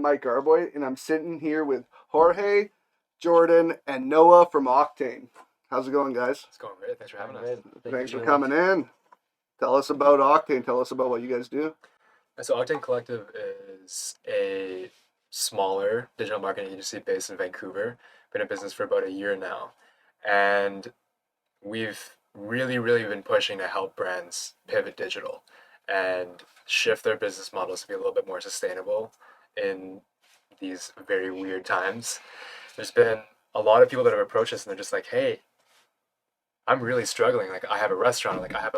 Mike Garboy, and I'm sitting here with Jorge, Jordan, and Noah from Octane. How's it going, guys? It's going great. Thanks for having us. Thanks for coming in. Tell us about Octane. Tell us about what you guys do. So Octane Collective is a smaller digital marketing agency based in Vancouver. Been in business for about a year now. And we've really been pushing to help brands pivot digital and shift their business models to be a little bit more sustainable in these very weird times. There's been a lot of people that have approached us and they're just like, hey, I'm really struggling. Like I have a restaurant, like I have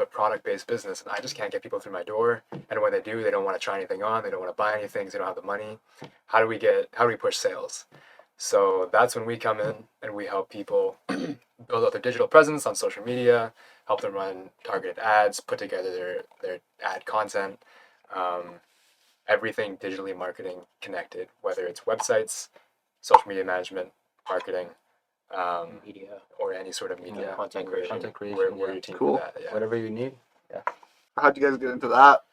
a product based business and I just can't get people through my door. And when they do, they don't want to try anything on, they don't want to buy anything, they don't have the money. How do we push sales? So that's when we come in and we help people build out their digital presence on social media, help them run targeted ads, put together their ad content, um, everything digitally marketing connected, whether it's websites, social media management, marketing, Media, or any sort of media. content creation, We're your team Cool. for that. Yeah. whatever you need. How'd you guys get into that?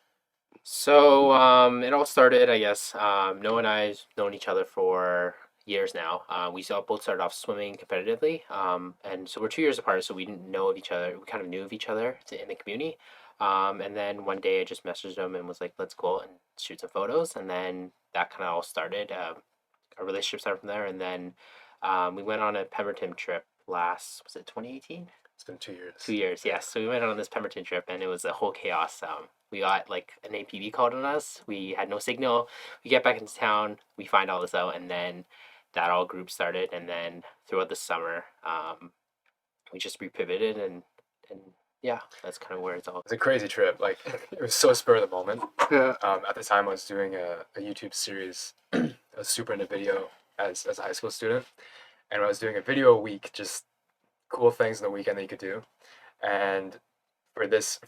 So it all started, I guess. Noah and I's known each other for years now. We both started off swimming competitively, and so we're 2 years apart. So we didn't know of each other. We kind of knew of each other in the community. And then one day I just messaged him and was like, "Let's go out and shoot some photos." And then that kind of all started. Our relationship started from there, and then we went on a Pemberton trip was it 2018? It's been 2 years. 2 years, yes. So we went on this Pemberton trip, and it was a whole chaos. We got like an APB called on us. We had no signal. We get back into town. We find all this out, and then that all group started. And then throughout the summer, we just repivoted, and yeah, that's kind of where it's all. It's a crazy trip. Like it was so spur of the moment. Yeah. At the time, I was doing a YouTube series. I was super into video as a high school student, and I was doing a video a week, just cool things in the weekend that you could do. And for this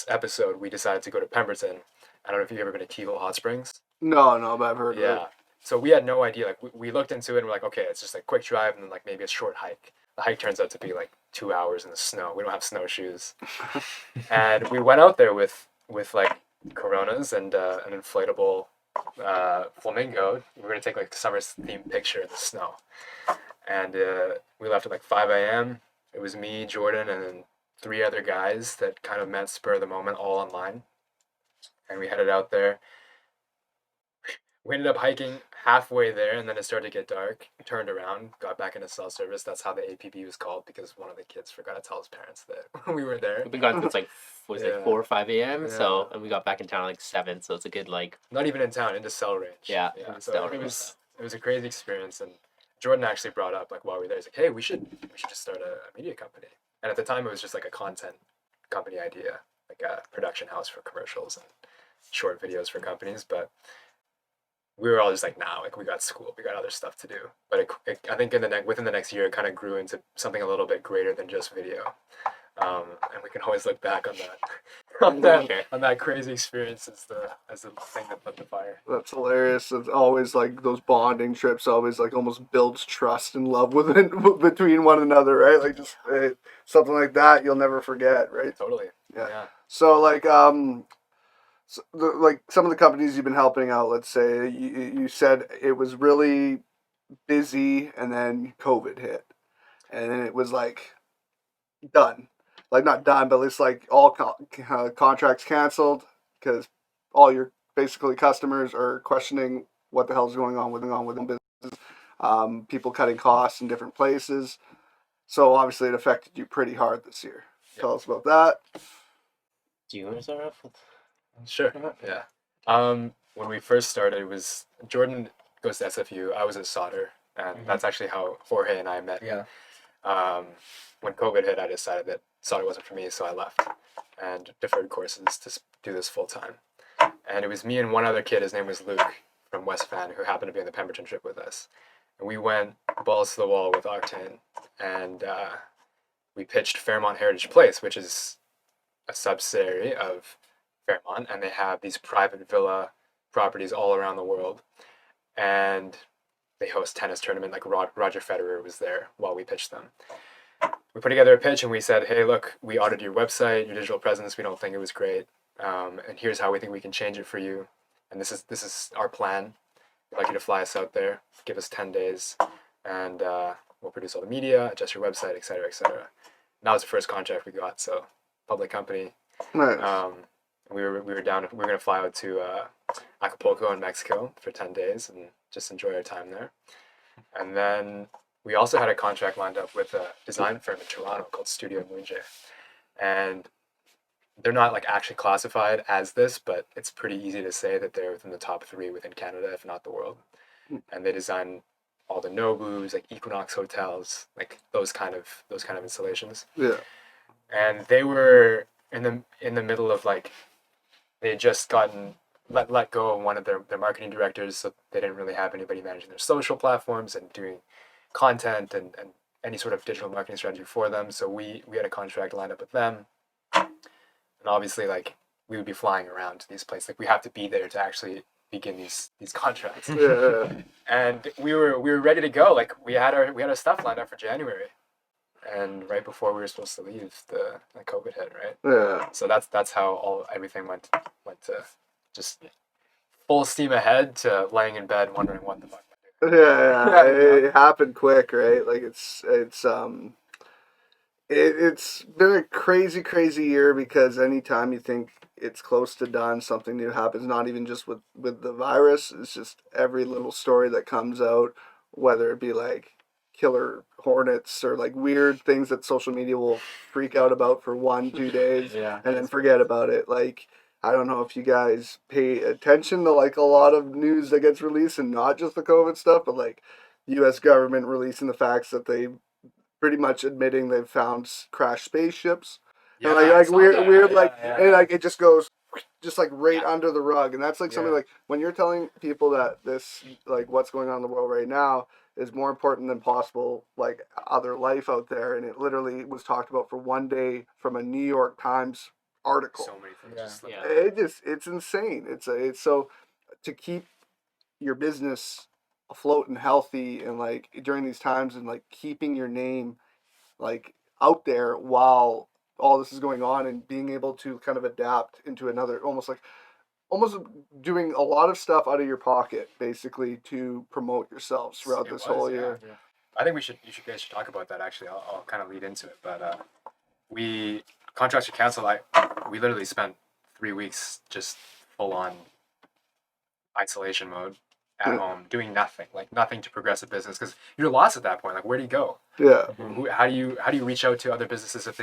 episode, we decided to go to Pemberton. I don't know if you've ever been to Keyhole Hot Springs. No, but I've heard of Yeah. it. So we had no idea. Like we looked into it and we're like, okay, it's just a quick drive and then like maybe a short hike. The hike turns out to be like 2 hours in the snow. We don't have snowshoes. And we went out there with like Coronas and an inflatable flamingo. We were gonna take like a summer themed picture in the snow. And we left at like 5 a.m. It was me, Jordan, and then 3 other guys that kind of met spur of the moment, all online. And we headed out there. We ended up hiking halfway there, and then it started to get dark. Turned around, got back into cell service. That's how the APB was called, because one of the kids forgot to tell his parents that we were there. We've been gone since like Yeah. 4 or 5 a.m. Yeah. So, and we got back in town at like 7. So it's a good like. Not even in town, into cell range. Yeah, Yeah. in So cell it range. was a crazy experience, and Jordan actually brought up like while we were there, he's like, "Hey, we should just start a media company." And at the time, it was just like a content company idea, like a production house for commercials and short videos for companies. But we were all just like, "Nah, like we got school, we got other stuff to do." But I think within the next year, it kind of grew into something a little bit greater than just video. And we can always look back on that crazy experience as the thing that lit the fire. That's hilarious. It's always like those bonding trips always like almost builds trust and love between one another, right? Like just something like that you'll never forget, right? Totally. Yeah. Yeah. So like like some of the companies you've been helping out, let's say you said it was really busy and then COVID hit, and then it was like done. Like not done, but it's like all contracts canceled because all your basically customers are questioning what the hell's going on with them business. People cutting costs in different places, so obviously it affected you pretty hard this year. Yep. Tell us about that. Do you want to start off with? Sure. Yeah. When we first started, it was Jordan goes to SFU. I was at Solder, and that's actually how Jorge and I met. Yeah. When COVID hit, I decided that Solder wasn't for me, so I left and deferred courses to do this full time. And it was me and one other kid. His name was Luke from West Van, who happened to be on the Pemberton trip with us. And we went balls to the wall with Octane, and we pitched Fairmont Heritage Place, which is a subsidiary of Fairmont, and they have these private villa properties all around the world. And they host tennis tournament, like Roger Federer was there while we pitched them. We put together a pitch and we said, hey, look, we audited your website, your digital presence. We don't think it was great. And here's how we think we can change it for you. And this is our plan. we'd like you to fly us out there, give us 10 days, and we'll produce all the media, adjust your website, etc., etc. And that was the first contract we got. So public company. Nice. We were gonna fly out to Acapulco in Mexico for 10 days and just enjoy our time there. And then we also had a contract lined up with a design firm in Toronto called Studio Munje. And they're not like actually classified as this, but it's pretty easy to say that they're within the top 3 within Canada, if not the world. And they design all the Nobus, like Equinox hotels, like those kind of installations. Yeah. And they were in the middle of like, they had just gotten let go of one of their marketing directors, so they didn't really have anybody managing their social platforms and doing content and any sort of digital marketing strategy for them. So we had a contract lined up with them. And obviously, like, we would be flying around to these places. Like, we have to be there to actually begin these contracts. Yeah. And we were ready to go. Like, we had our stuff lined up for January. And right before we were supposed to leave, the COVID hit, right? Yeah. So that's how everything went to just full steam ahead to laying in bed wondering what the fuck. Yeah, it happened quick, right? Like it's been a crazy year because anytime you think it's close to done, something new happens. Not even just with the virus, it's just every little story that comes out, whether it be like killer hornets or like weird things that social media will freak out about for 1-2 days Yeah. and then forget about it. Like, I don't know if you guys pay attention to like a lot of news that gets released, and not just the COVID stuff, but like the U.S. government releasing the facts that they pretty much admitting they've found crashed spaceships. Yeah, And I like saw weird that. weird Yeah, like yeah, and like it just goes just like right Yeah. under the rug. And that's like something Yeah. like when you're telling people that this, like what's going on in the world right now is more important than possible like other life out there, and it literally was talked about for one day from a New York Times article. So many things Yeah. just slipped Yeah. out. It's insane. It's so to keep your business afloat and healthy and like during these times, and like keeping your name like out there while all this is going on, and being able to kind of adapt into another, almost doing a lot of stuff out of your pocket basically to promote yourselves throughout this whole year. Yeah. I think you guys should talk about that. Actually, I'll kind of lead into it. But contracts were canceled. We literally spent 3 weeks just full on isolation mode at home, doing nothing, like nothing to progress a business, because you're lost at that point. Like, where do you go? Yeah. How do you reach out to other businesses if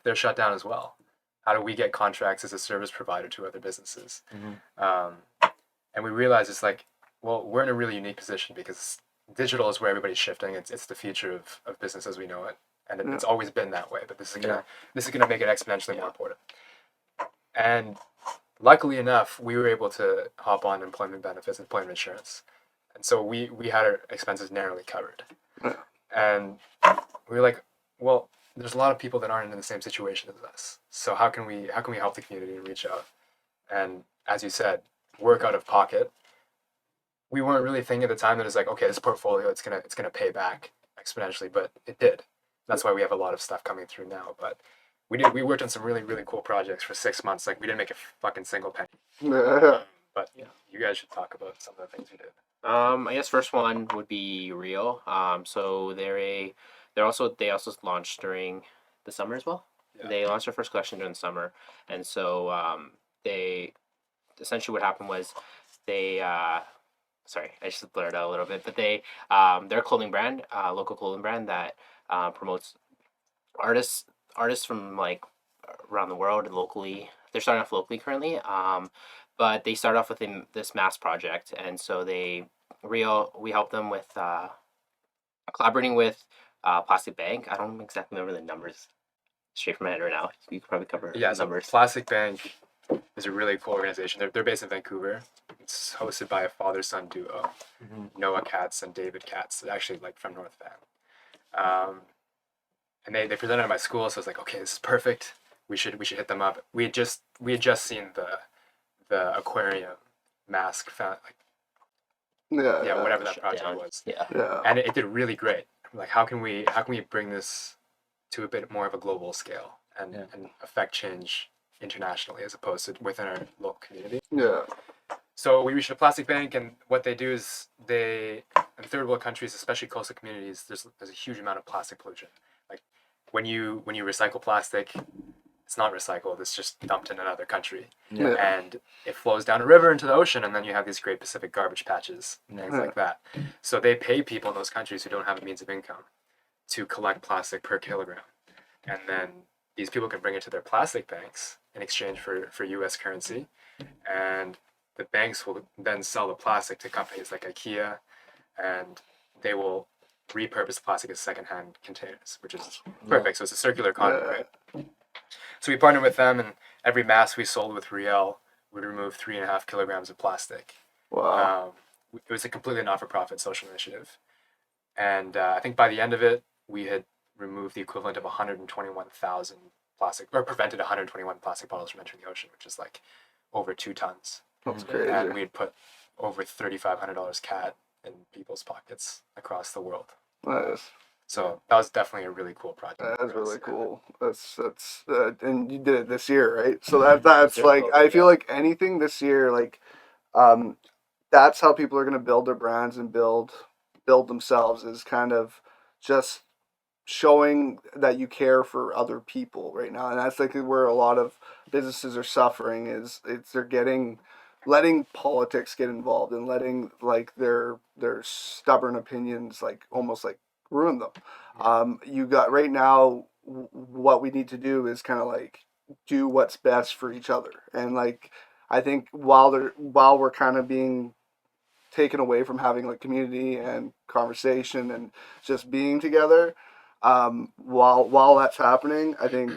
they're shut down as well? How do we get contracts as a service provider to other businesses? And we realized it's like, well, we're in a really unique position because digital is where everybody's shifting. It's the future of business as we know it, and it's always been that way. But this is gonna make it exponentially more important. And luckily enough, we were able to hop on employment benefits, employment insurance, and so we had our expenses narrowly covered. And we were like, well, there's a lot of people that aren't in the same situation as us. So how can we help the community and reach out? And as you said, work out of pocket. We weren't really thinking at the time that it's like, okay, this portfolio it's gonna pay back exponentially, but it did. That's why we have a lot of stuff coming through now. But we worked on some really cool projects for 6 months. Like, we didn't make a fucking single penny. But you guys should talk about some of the things you did. I guess first one would be Real. So they also launched during the summer as well. Yeah. They launched their first collection during the summer, and so they essentially what happened was they sorry, I just blurred out a little bit, but they're a clothing brand, local clothing brand that promotes artists from like around the world and locally. They're starting off locally currently, but they start off with this mass project, and so we help them with collaborating with Plastic Bank. I don't exactly remember the numbers straight from my head right now. You could probably cover Yeah, the numbers. Plastic Bank is a really cool organization. They're based in Vancouver. It's hosted by a father-son duo, Noah Katz and David Katz. They're actually like from North Van. And they presented at my school, so I was like, okay, this is perfect. We should hit them up. We had just seen the aquarium mask whatever that project was. Yeah. And it did really great. Like, how can we bring this to a bit more of a global scale and affect change internationally as opposed to within our local community? Yeah. So we reached a plastic bank, and what they do is in third world countries, especially coastal communities, there's a huge amount of plastic pollution. Like when you recycle plastic, it's not recycled; it's just dumped in another country, Yeah. and it flows down a river into the ocean, and then you have these Great Pacific garbage patches and things like that. So they pay people in those countries who don't have a means of income to collect plastic per kilogram, and then these people can bring it to their plastic banks in exchange for U.S. currency, and the banks will then sell the plastic to companies like IKEA, and they will repurpose the plastic as secondhand containers, which is perfect. So it's a circular economy, right? So we partnered with them, and every mass we sold with Riel would remove 3.5 kilograms of plastic. Wow. It was a completely not-for-profit social initiative, and I think by the end of it, we had removed the equivalent of 121,000 plastic, or prevented 121 plastic bottles from entering the ocean, which is like over 2 tons. That's crazy. And we'd put over $3,500 CAD in people's pockets across the world. Nice. So that was definitely a really cool project. That's really cool. That's and you did it this year, right? So that's like, I feel like anything this year, like, that's how people are gonna build their brands and build themselves, is kind of just showing that you care for other people right now. And that's like where a lot of businesses are suffering, is they're letting politics get involved, and letting like their stubborn opinions like almost like ruin them. You got right now, what we need to do is kind of like do what's best for each other. And like, I think while we're kind of being taken away from having like community and conversation and just being together, while that's happening, I think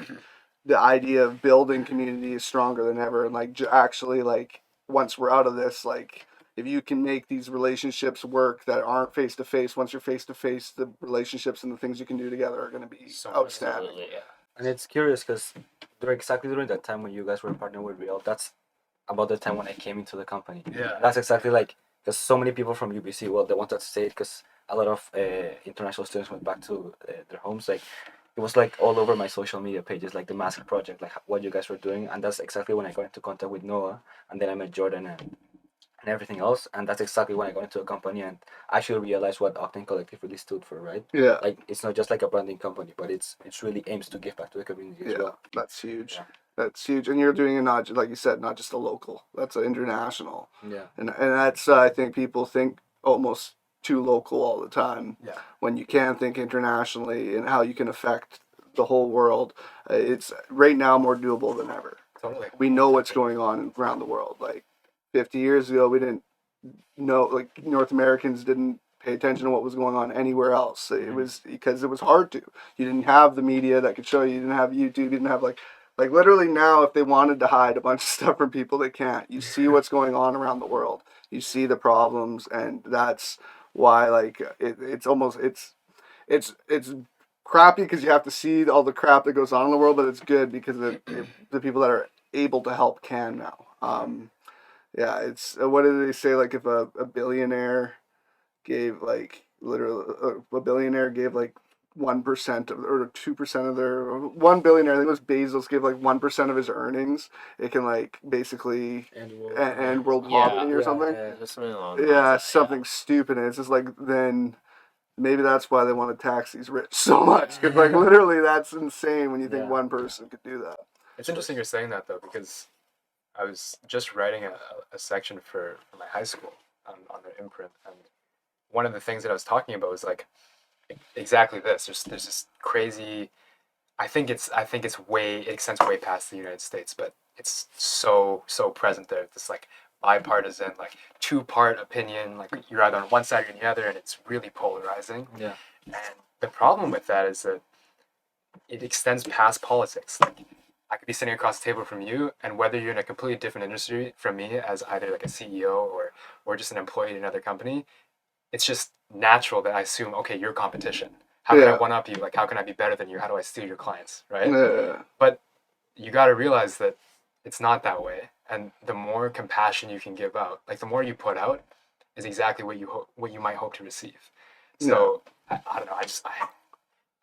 the idea of building community is stronger than ever. And like, actually, like, once we're out of this, like, if you can make these relationships work that aren't face to face, once you're face to face, the relationships and the things you can do together are going to be outstanding. Absolutely, yeah. And it's curious because during that time when you guys were partnering with Real, that's about the time when I came into the company. Yeah. That's exactly like, because so many people from UBC, well, they wanted to stay because a lot of international students went back to their homes. Like, it was like all over my social media pages, like the Mask Project, like what you guys were doing. And that's exactly when I got into contact with Noah. And then I met Jordan and everything else. And that's exactly when I got into a company and actually realized what Octane Collective really stood for, right? Yeah. Like, it's not just like a branding company, but it's really aims to give back to the community as well. That's huge. Yeah. That's huge. And you're doing it not, like you said, not just a local. That's an international. Yeah. And that's, I think people think almost too local all the time. Yeah. When you can think internationally and how you can affect the whole world. It's right now more doable than ever. Totally. We know what's going on around the world. Like 50 years ago, we didn't know, like, North Americans didn't pay attention to what was going on anywhere else. It was because it was hard to. You didn't have the media that could show you. You didn't have YouTube. You didn't have like literally now, if they wanted to hide a bunch of stuff from people, they can't. You see what's going on around the world. You see the problems, and that's why like it's almost it's crappy because you have to see all the crap that goes on in the world, but it's good because the people that are able to help can now. Yeah, it's what did they say? Like, if a billionaire gave like literally a billionaire gave like 1% of, or 2% of their, one billionaire, I think it was Bezos, gave like 1% of his earnings, it can like basically end world poverty or something. Yeah, something stupid. And it's just like, then maybe that's why they want to tax these rich so much, because like literally that's insane when you think one person could do that. It's interesting you're saying that though, because I was just writing a section for my high school on their imprint, and one of the things that I was talking about was like exactly this. There's this crazy. I think it extends way past the United States, but it's so present there. This like bipartisan, like 2-part opinion. Like, you're either on one side or the other, and it's really polarizing. Yeah. And the problem with that is that it extends past politics. Like, I could be sitting across the table from you, and whether you're in a completely different industry from me as either like a CEO or just an employee in another company, it's just natural that I assume, okay, you're competition. How can I one up you? Like, how can I be better than you? How do I steal your clients, right? Yeah. But you got to realize that it's not that way. And the more compassion you can give out, like the more you put out, is exactly what you might hope to receive. So I don't know.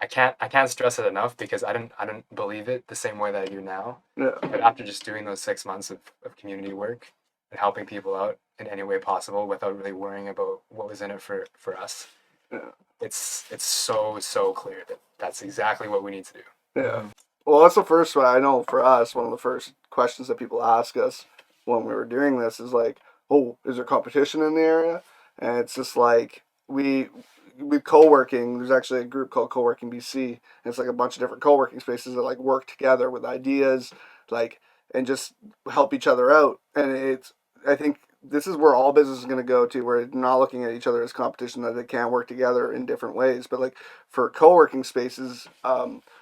I can't stress it enough, because I didn't believe it the same way that I do now. Yeah. But after just doing those 6 months of community work, and helping people out in any way possible without really worrying about what was in it for us. Yeah. It's so clear that that's exactly what we need to do. Yeah. Well, that's the first one. I know for us, one of the first questions that people ask us when we were doing this is like, oh, is there competition in the area? And it's just like, with co-working, there's actually a group called Co-working BC. And it's like a bunch of different co-working spaces that like work together with ideas, like, and just help each other out. And I think this is where all business is going to go to, where they're not looking at each other as competition, that they can work together in different ways. But like for co-working spaces,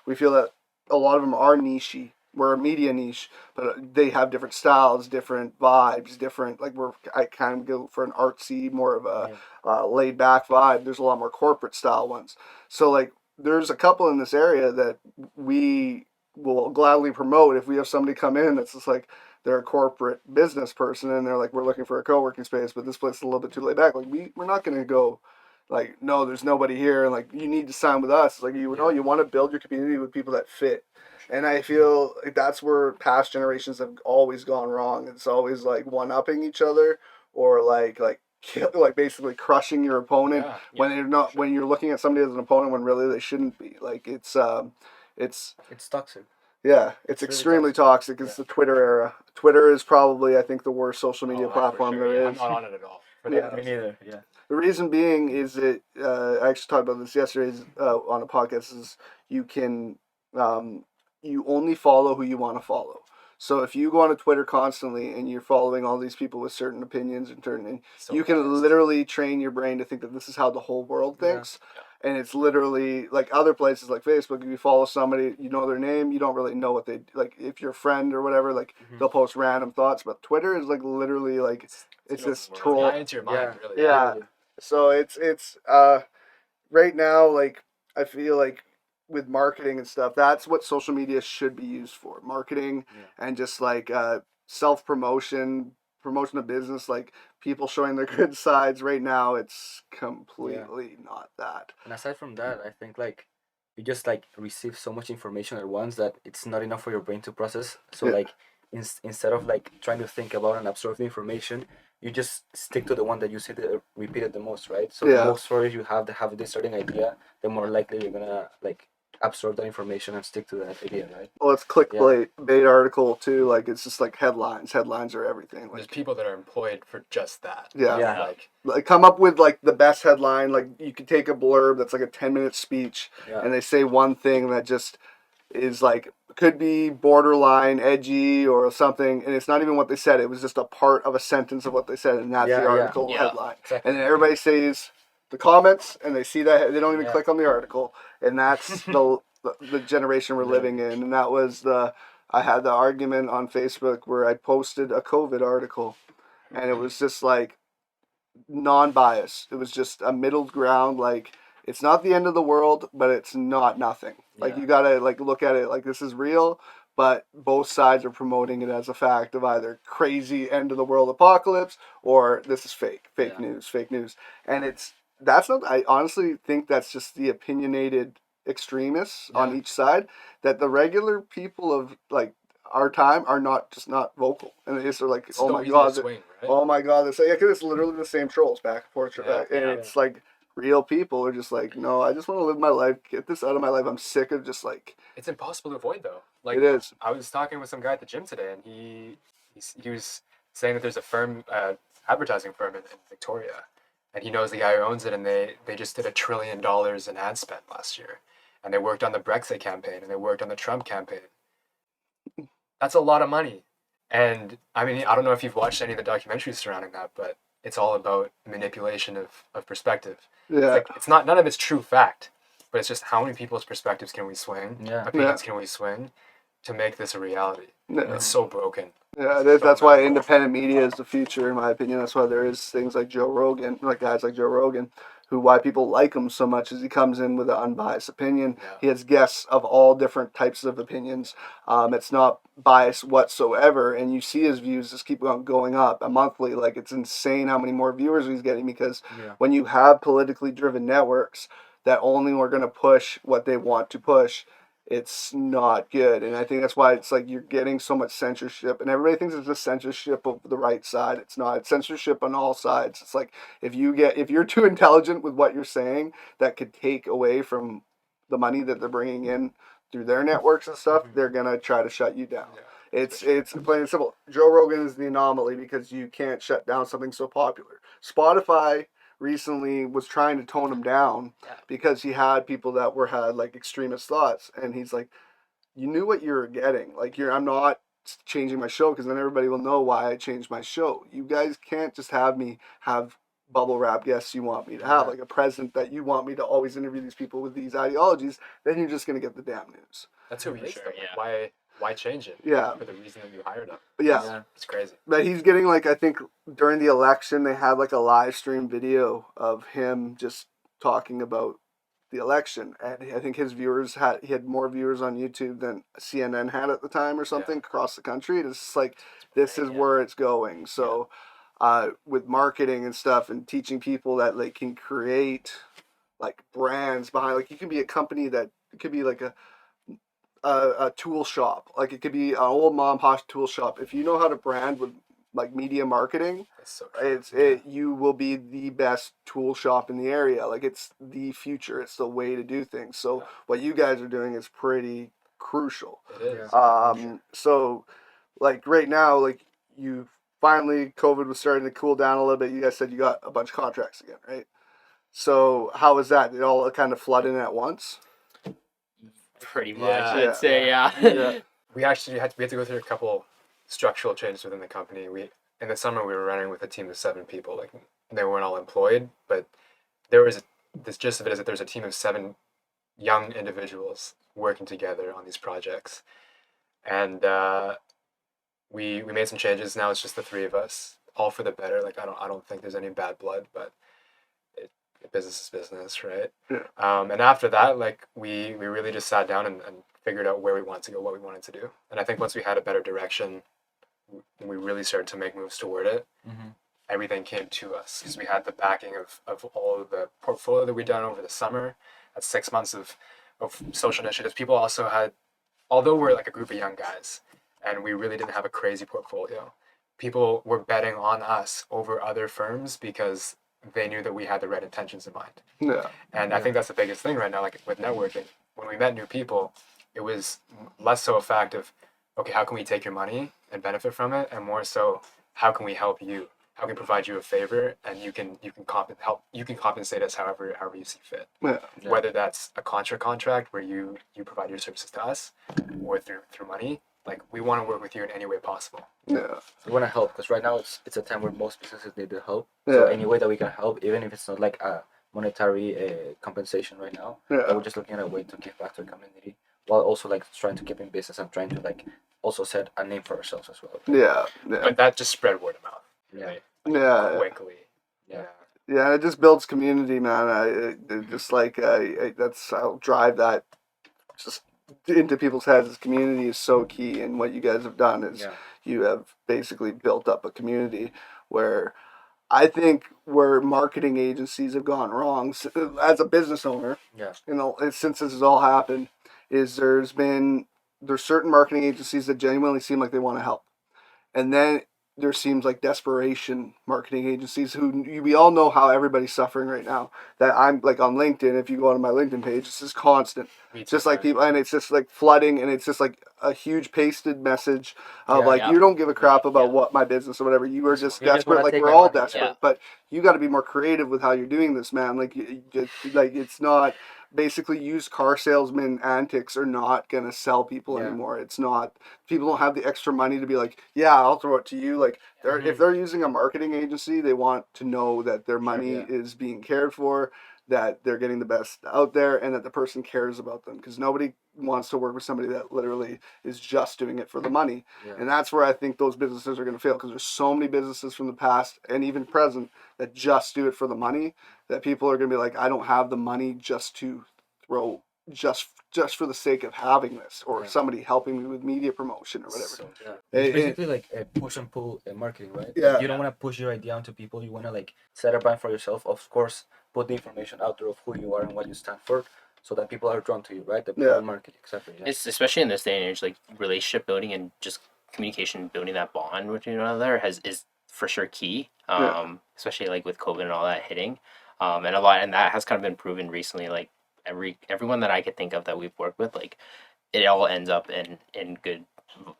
we feel that a lot of them are niche. We're a media niche, but they have different styles, different vibes, different, like I kind of go for an artsy, more of a laid back vibe. There's a lot more corporate style ones. So like there's a couple in this area that we will gladly promote if we have somebody come in that's just like they're a corporate business person and they're like, we're looking for a co-working space, but this place is a little bit too laid back. Like we're not going to go like, no, there's nobody here, and like you need to sign with us. Like you know, you want to build your community with people that fit. And I feel like that's where past generations have always gone wrong. It's always like one upping each other, or like basically crushing your opponent when you're not, when you're looking at somebody as an opponent when really they shouldn't be. Like it's toxic. yeah, it's really extremely toxic. It's the Twitter era. Twitter is probably, I think, the worst social media platform there I'm is. not on it at all. Yeah. Me neither. Yeah. The reason being is that I actually talked about this yesterday on a podcast. Is you can you only follow who you want to follow. So if you go on Twitter constantly and you're following all these people with certain opinions and you can literally train your brain to think that this is how the whole world thinks. And it's literally like other places like Facebook. If you follow somebody, you know their name, you don't really know what they like. If you're a friend or whatever, like they'll post random thoughts. But Twitter is like literally like it's this troll. Into your mind, really. Yeah. So it's right now, like I feel like with marketing and stuff, that's what social media should be used for. Marketing and just like self promotion of business, like people showing their good sides. Right now it's completely not that. And aside from that, I think like you just like receive so much information at once that it's not enough for your brain to process. So like instead of like trying to think about and absorb the information, you just stick to the one that you see repeated the most, right? So the more stories you have that have this certain idea, the more likely you're gonna like absorb that information and stick to that idea, right? Well, it's clickbait bait article too. Like it's just like headlines. Headlines are everything. Like, there's people that are employed for just that. Yeah. Like come up with like the best headline. Like you could take a blurb that's like a 10-minute speech, and they say one thing that just is like could be borderline edgy or something, and it's not even what they said. It was just a part of a sentence of what they said, and that's the article headline. Exactly. And then everybody says the comments, and they see that they don't even click on the article, and that's the generation we're living in. And that was I had the argument on Facebook where I posted a COVID article, and it was just like non-biased. It was just a middle ground, like it's not the end of the world, but it's not nothing. Like you gotta like look at it like this is real, but both sides are promoting it as a fact of either crazy end of the world apocalypse or this is fake news. And that's not, I honestly think that's just the opinionated extremists on each side, that the regular people of like our time are not vocal, and they just are like, oh my god, oh my god, it's literally the same trolls back and forth, and it's like real people are just like, no, I just want to live my life, get this out of my life. I'm sick of just like. It's impossible to avoid though. Like it is. I was talking with some guy at the gym today, and he was saying that there's a firm, advertising firm in Victoria, and he knows the guy who owns it, and they just did $1 trillion in ad spend last year, and they worked on the Brexit campaign, and they worked on the Trump campaign. That's a lot of money. And I mean, I don't know if you've watched any of the documentaries surrounding that, but it's all about manipulation of perspective. Yeah. It's not, none of it's true fact, but it's just how many people's perspectives can we swing, opinions can we swing to make this a reality. It's so broken. Yeah, that's why independent media is the future, in my opinion. That's why there is things like Joe Rogan, like guys like Joe Rogan, why people like him so much is he comes in with an unbiased opinion. He has guests of all different types of opinions. It's not biased whatsoever, and you see his views just keep going up monthly. Like it's insane how many more viewers he's getting, because when you have politically driven networks that only are going to push what they want to push, it's not good. And I think that's why it's like you're getting so much censorship, and everybody thinks it's just censorship of the right side. It's not. It's censorship on all sides. It's like if you're too intelligent with what you're saying, that could take away from the money that they're bringing in through their networks and stuff. They're gonna try to shut you down. Yeah. It's plain and simple. Joe Rogan is the anomaly because you can't shut down something so popular. Spotify recently was trying to tone him down because he had people that had like extremist thoughts, and he's like, you knew what you were getting. Like, I'm not changing my show because then everybody will know why I changed my show. You guys can't just have me have bubble wrap guests you want me to have, like a president that you want me to always interview these people with these ideologies. Then you're just gonna get the damn news. That's who he is. Sure, Though. yeah. Why change it? Yeah. For the reason that you hired him. Yeah. It's crazy. But he's getting like, I think during the election they had like a live stream video of him just talking about the election, and I think he had more viewers on YouTube than CNN had at the time or something across the country. It's just like this is where it's going. So with marketing and stuff and teaching people that they can create like brands behind, like you can be a company that it could be like a tool shop. Like it could be an old mom and pop tool shop. If you know how to brand with like media marketing, That's so true. you will be the best tool shop in the area. Like it's the future. It's the way to do things. So what you guys are doing is pretty crucial. It is. So like right now, like you finally COVID was starting to cool down a little bit. You guys said you got a bunch of contracts again, right? So how was that? Did it all kind of flood in at once? Pretty much, Yeah. I'd say, yeah. We had to go through a couple structural changes within the company. In the summer we were running with a team of 7 people. Like they weren't all employed, but this gist of it is that there's a team of 7 young individuals working together on these projects, and we made some changes. Now it's just the 3 of us, all for the better. Like I don't think there's any bad blood, but business is business, right? Yeah. And after that, like we really just sat down and figured out where we wanted to go, what we wanted to do. And I think once we had a better direction, we really started to make moves toward it. Everything came to us because we had the backing of all of the portfolio that we'd done over the summer. That's 6 months of social initiatives. People also had, although we're like a group of young guys and we really didn't have a crazy portfolio, people were betting on us over other firms because they knew that we had the right intentions in mind. Yeah. And I think that's the biggest thing right now, like with networking. When we met new people, it was less so a fact of, okay, how can we take your money and benefit from it? And more so, how can we help you? How can we provide you a favor and you can compensate us however you see fit. Yeah. Whether that's a contract where you provide your services to us or through money. Like we want to work with you in any way possible. Yeah. We want to help because right now it's a time where most businesses need the help. So any way that we can help, even if it's not like a monetary compensation right now, we're just looking at a way to give back to the community while also like trying to keep in business and trying to like also set a name for ourselves as well. Yeah. But that just spread word of mouth. Right? Quickly. Yeah, it just builds community, man. Just like that's I'll drive that just into people's heads. This community is so key, and what you guys have done is you have basically built up a community where I think where marketing agencies have gone wrong as a business owner. Yeah. Since this has all happened, is there's certain marketing agencies that genuinely seem like they want to help, and then there seems like desperation marketing agencies we all know how everybody's suffering right now. That I'm like on LinkedIn, if you go on my LinkedIn page, it's just constant. Just like people, and it's just like flooding, and it's just like a huge pasted message of you don't give a crap about what my business or whatever. You are just desperate. Like we're all desperate, but you got to be more creative with how you're doing this, man. Like it's not. Basically, used car salesman antics are not going to sell people anymore. It's not. People don't have the extra money to be like, yeah, I'll throw it to you. Like, if they're using a marketing agency, they want to know that their money is being cared for, that they're getting the best out there, and that the person cares about them. Because nobody wants to work with somebody that literally is just doing it for the money. Yeah. And that's where I think those businesses are going to fail. Because there's so many businesses from the past and even present that just do it for the money, that people are going to be like, I don't have the money just to throw just for the sake of having this, or somebody helping me with media promotion or whatever. So, it's basically like a push and pull marketing, right? Yeah. Like you don't want to push your idea onto people. You want to like set a brand for yourself. Of course, put the information out there of who you are and what you stand for. so that people are drawn to you, right? The Yeah. market, exactly. Yeah. It's especially in this day and age, like relationship building and just communication, building that bond between one another is for sure key. Especially like with COVID and all that hitting, and that has kind of been proven recently. Like everyone that I could think of that we've worked with, like it all ends up in good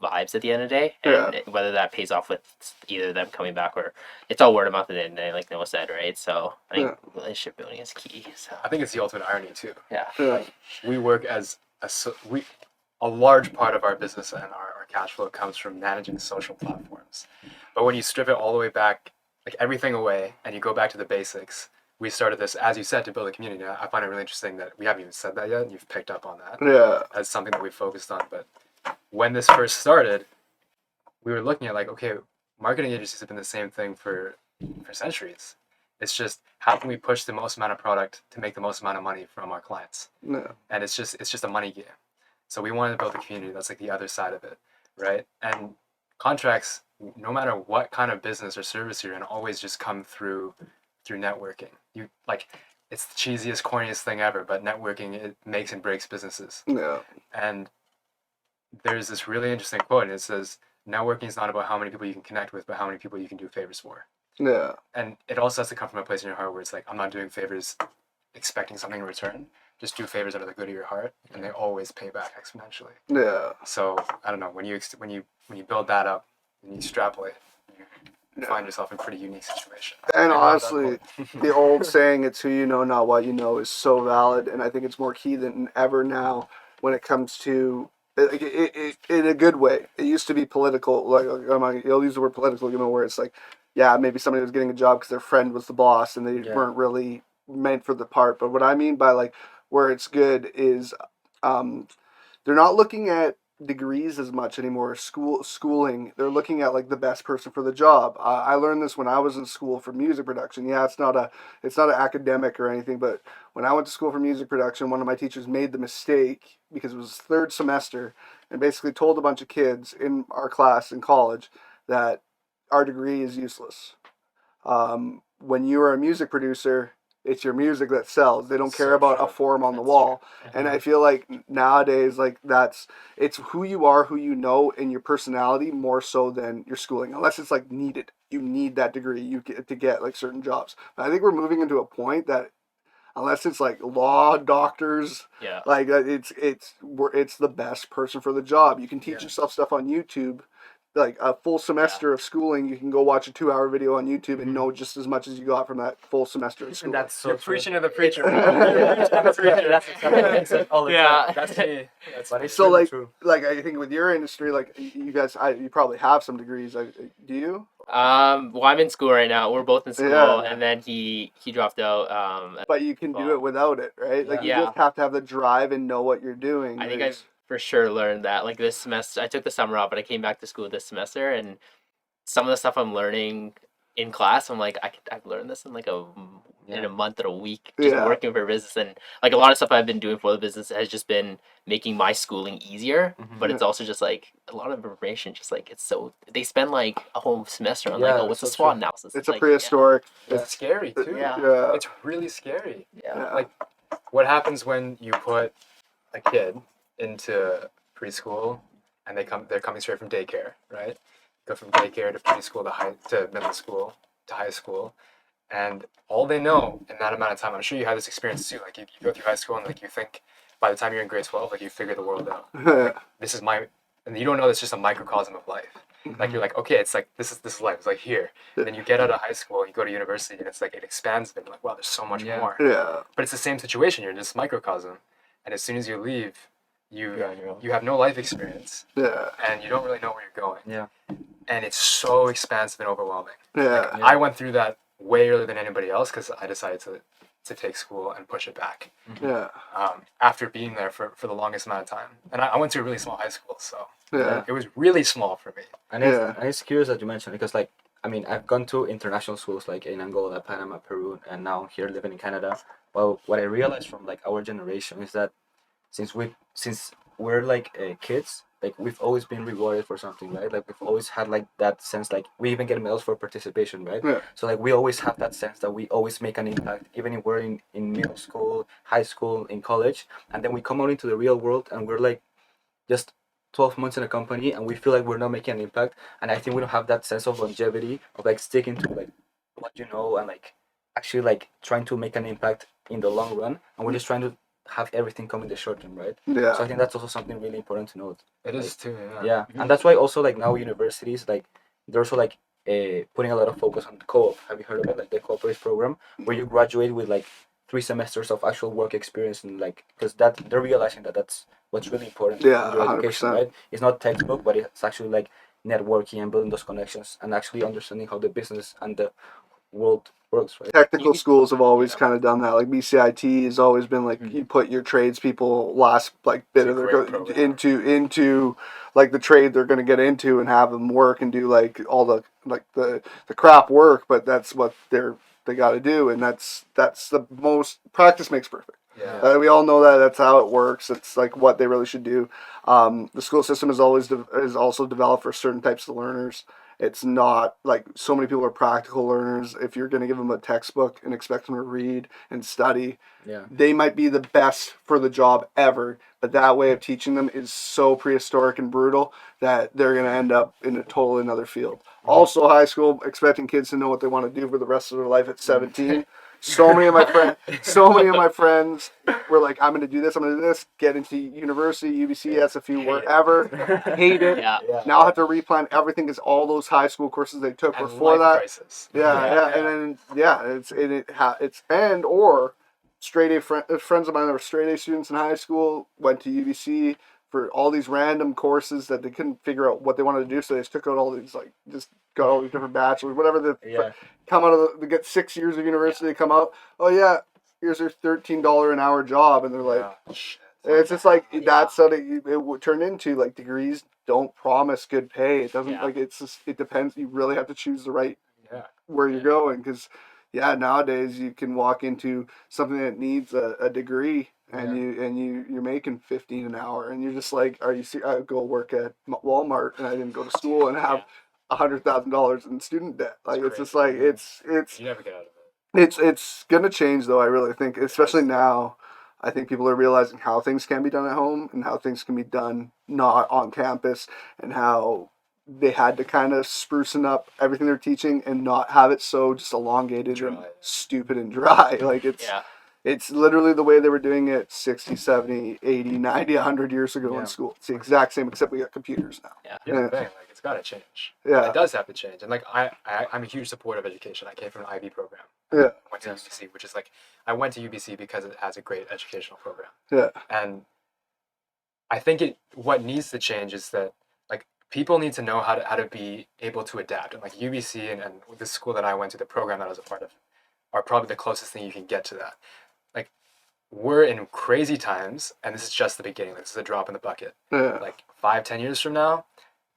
vibes at the end of the day, and whether that pays off with either them coming back or it's all word of mouth at the end of the day, like Noah said, right? So I think relationship building is key. So I think it's the ultimate irony too. yeah. Like we work as a large part of our business and our cash flow comes from managing social platforms. But when you strip it all the way back, like everything away, and you go back to the basics, we started this, as you said, to build a community. I find it really interesting that we haven't even said that yet, and you've picked up on that. Yeah. As something that we focused on. But when this first started, we were looking at like, okay, marketing agencies have been the same thing for centuries. It's just how can we push the most amount of product to make the most amount of money from our clients? No. And it's just a money game. So we wanted to build a community that's like the other side of it, right? And contracts, no matter what kind of business or service you're in, always just come through networking. You like, it's the cheesiest, corniest thing ever, but networking, it makes and breaks businesses. No. And there's this really interesting quote, and it says, networking is not about how many people you can connect with, but how many people you can do favors for. Yeah. And it also has to come from a place in your heart where it's like, I'm not doing favors expecting something in return. Just do favors out of the good of your heart, and they always pay back exponentially. Yeah. So I don't know, when you build that up and you extrapolate, you find yourself in a pretty unique situation. And I love that honestly, quote. the old saying, it's who you know, not what you know, is so valid. And I think it's more key than ever now when it comes to, in a good way. It used to be political, you'll use the word political, where it's like, yeah, maybe somebody was getting a job because their friend was the boss and they weren't really meant for the part. But what I mean by like where it's good is they're not looking at degrees as much anymore. Schooling, they're looking at like the best person for the job. I learned this when I was in school for music production. Yeah, it's not an academic or anything, but when I went to school for music production, one of my teachers made the mistake because it was third semester and basically told a bunch of kids in our class in college that our degree is useless. When you are a music producer, it's your music that sells. They don't care about a form on the wall. And I feel like nowadays, like it's who you are, who you know, and your personality more so than your schooling. Unless it's like needed, you need that degree you get to get like certain jobs. But I think we're moving into a point that unless it's like law, doctors, like it's the best person for the job. You can teach yourself stuff on YouTube. Like a full semester of schooling, you can go watch a 2-hour video on YouTube and know just as much as you got from that full semester of school. And that's so You're true. preaching to the preacher. That's exactly all the time. That's me. But it's So really like, true. like I think with your industry, like you guys, you probably have some degrees. Do you? Well, I'm in school right now. We're both in school, Yeah. and then he dropped out. But you can do it without it, right? Like you Yeah. just have to have the drive and know what you're doing. I think I've for sure learned that. Like this semester, I took the summer off, but I came back to school this semester, and some of the stuff I'm learning in class, I'm like, I've learned this in like in a month or a week, just working for a business, and like a lot of stuff I've been doing for the business has just been making my schooling easier. But it's also just like a lot of information. Just like it's so they spend like a whole semester on like, oh, what's the SWOT analysis? It's a like, prehistoric. It's scary too. Yeah. It's really scary. Yeah. Like, what happens when you put a kid into preschool and they're coming straight from daycare, right? Go from daycare to preschool to middle school to high school, and all they know in that amount of time, I'm sure you had this experience too. Like you go through high school and like you think by the time you're in grade 12, like you figure the world out. Like, this is and you don't know it's just a microcosm of life. Like you're like, okay, it's like this is life. It's like here. And then you get out of high school, you go to university, and it's like it expands a bit. You're like, wow, there's so much more. Yeah. But it's the same situation. You're in this microcosm, and as soon as you leave, you have no life experience. Yeah. And you don't really know where you're going. Yeah. And it's so expansive and overwhelming. Yeah. Like, I went through that way earlier than anybody else because I decided to take school and push it back. Yeah. After being there for the longest amount of time. And I went to a really small high school, so Yeah. it was really small for me. And it's curious that you mentioned because like I mean I've gone to international schools like in Angola, Panama, Peru, and now here living in Canada. Well, what I realized from like our generation is that since we're like kids, like we've always been rewarded for something, right? Like we've always had like that sense, like we even get medals for participation, right? Yeah. So like we always have that sense that we always make an impact, even if we're in middle school, high school, in college, and then we come out into the real world and we're like just 12 months in a company and we feel like we're not making an impact. And I think we don't have that sense of longevity of like sticking to like what you know and like actually like trying to make an impact in the long run, and we're just trying to have everything come in the short term, right? Yeah. So I think that's also something really important to note. It Like, is too. Yeah. Yeah, and that's why also like now universities like they're also like putting a lot of focus on co-op. Have you heard of it? Like the co-op program where you graduate with like 3 semesters of actual work experience, and like because that they're realizing that that's what's really important Yeah, in your education, 100%. right? It's not textbook, but it's actually like networking and building those connections and actually understanding how the business and the world works, right? Technical You- schools have always yeah. kind of done that. Like BCIT has always been like you put your tradespeople last like bit It's a of their great program. into like the trade they're going to get into and have them work and do like all the like the crap work, but that's what they got to do, and that's the most practice makes perfect. Yeah. We all know that that's how it works. It's like what they really should do. The school system is also developed for certain types of learners. It's not like so many people are practical learners. If you're going to give them a textbook and expect them to read and study, Yeah. they might be the best for the job ever. But that way of teaching them is so prehistoric and brutal that they're going to end up in a totally another field. Also, high school, expecting kids to know what they want to do for the rest of their life at 17. So many of my friends were like, I'm going to do this, I'm going to do this, get into university, UBC, SFU, Hate it. wherever, hate it. Yeah. Now I have to replan everything because all those high school courses they took And before life that. crisis. Yeah, and then it's and or straight A friends of mine that were straight A students in high school went to UBC for all these random courses that they couldn't figure out what they wanted to do, so they just took out all these like just got all these different bachelors, whatever the Yeah. come out of they get 6 years of university, they come out, oh yeah, here's your $13 an hour job, and they're like. Yeah. Shit. It's just like Yeah. that's what it would turn into. Like degrees don't promise good pay. It doesn't Yeah. like it's just it depends. You really have to choose the right Yeah. where you're going because nowadays you can walk into something that needs a degree and you're making 15 an hour and you're just like, are you see? I go work at Walmart and I didn't go to school and have $100,000 in student debt. Like it's just like it's You never get out of it. it's gonna change though. I really think, especially now. I think people are realizing how things can be done at home and how things can be done not on campus, and how they had to kind of sprucing up everything they're teaching and not have it so just elongated and Dry. stupid and dry. Like Yeah. it's literally the way they were doing it 60, 70, 80, 90, 100 years ago Yeah. in school. It's the exact same, except we got computers now. Here's the thing, like it's gotta change. Yeah. It does have to change. And like I'm a huge supporter of education. I came from an IB program. Yeah. I went to UBC, which is like I went to UBC because it has a great educational program. Yeah. And I think what needs to change is that like people need to know how to be able to adapt. And like UBC and the school that I went to, the program that I was a part of, are probably the closest thing you can get to that. Like we're in crazy times, and this is just the beginning. Like, this is a drop in the bucket. Yeah. Like 5-10 years from now,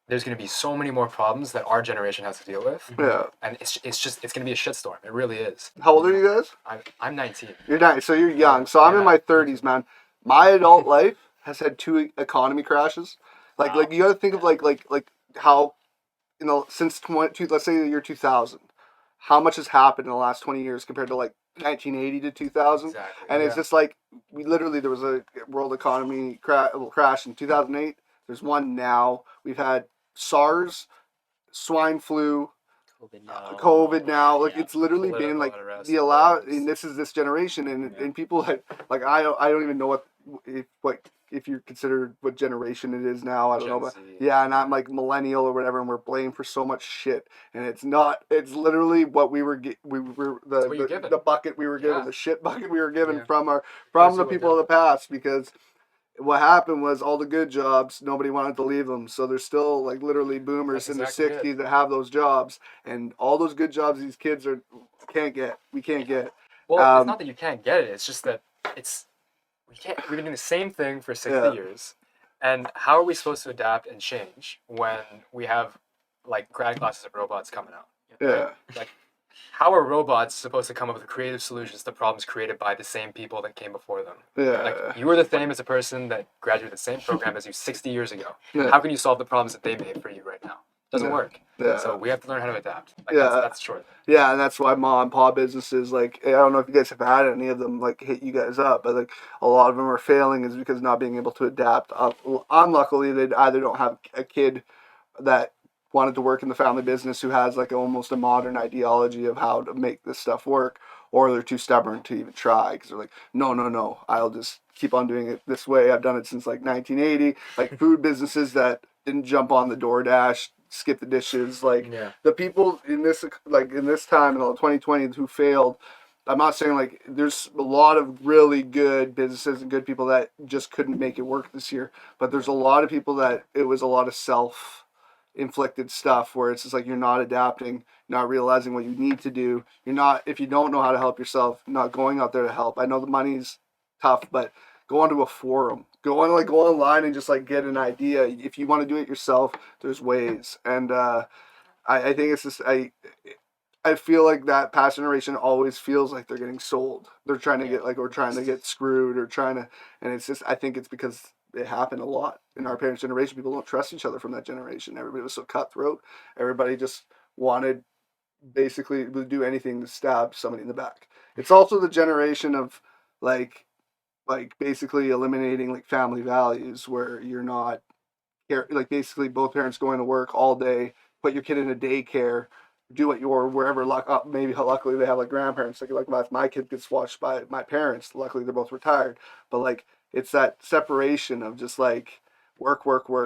there's going to be so many more problems that our generation has to deal with, Yeah. and it's going to be a shitstorm. It really is. How old are you guys? I'm 19. You're nice, so you're young. So I'm in my 30s, man. My adult life has had 2 economy crashes. Like Wow. like you got to think of like how since let's say the year 2000, how much has happened in the last 20 years compared to like 1980 to 2000. Exactly. And it's just like there was a world economy crash in 2008. There's one now. We've had SARS, swine flu, COVID now. Like it's literally been like and this is this generation, and people like I don't even know if you consider what generation it is now. I don't know, but and I'm like millennial or whatever, and we're blamed for so much shit, and it's not. It's literally what we were the bucket we were given, the shit bucket we were given from the people of the past, because what happened was all the good jobs, nobody wanted to leave them. So there's still like literally boomers in the 60s that have those jobs, and all those good jobs these kids can't get. We can't get. Well, it's not that you can't get it. It's just that we've been doing the same thing for 60 years. And how are we supposed to adapt and change when we have like grad classes of robots coming out? Yeah. Like how are robots supposed to come up with creative solutions to problems created by the same people that came before them? Yeah. Like, you were the same as a person that graduated the same program as you 60 years ago. Yeah. How can you solve the problems that they made for you right now? Doesn't Yeah. work. Yeah. So we have to learn how to adapt. Like, Yeah. that's short. Yeah, and that's why mom and pop businesses, like, I don't know if you guys have had any of them, like, hit you guys up, but, like, a lot of them are failing is because not being able to adapt. Unluckily, they either don't have a kid that wanted to work in the family business who has, like, almost a modern ideology of how to make this stuff work, or they're too stubborn to even try because they're like, no, I'll just keep on doing it this way. I've done it since, like, 1980. Like, food businesses that didn't jump on the DoorDash, skip the dishes, like, Yeah. the people in this, like, in this time in 2020 who failed. I'm not saying, like, there's a lot of really good businesses and good people that just couldn't make it work this year, but there's a lot of people that it was a lot of self-inflicted stuff where it's just like you're not adapting, not realizing what you need to do. You're not, if you don't know how to help yourself, not going out there to help. I know the money's tough, but go onto a forum, go online and just, like, get an idea. If you want to do it yourself, there's ways. And I think it's just I feel like that past generation always feels like they're getting sold. They're trying to get, like, or trying to get screwed or trying to, and it's just, I think it's because it happened a lot in our parents' generation. People don't trust each other from that generation. Everybody was so cutthroat. Everybody just wanted basically to do anything to stab somebody in the back. It's also the generation of, like basically eliminating, like, family values where you're not like, basically both parents going to work all day, put your kid in a daycare, do what you're wherever. Maybe luckily they have, like, grandparents. Like my kid gets watched by my parents. Luckily they're both retired. But, like, it's that separation of just, like, work.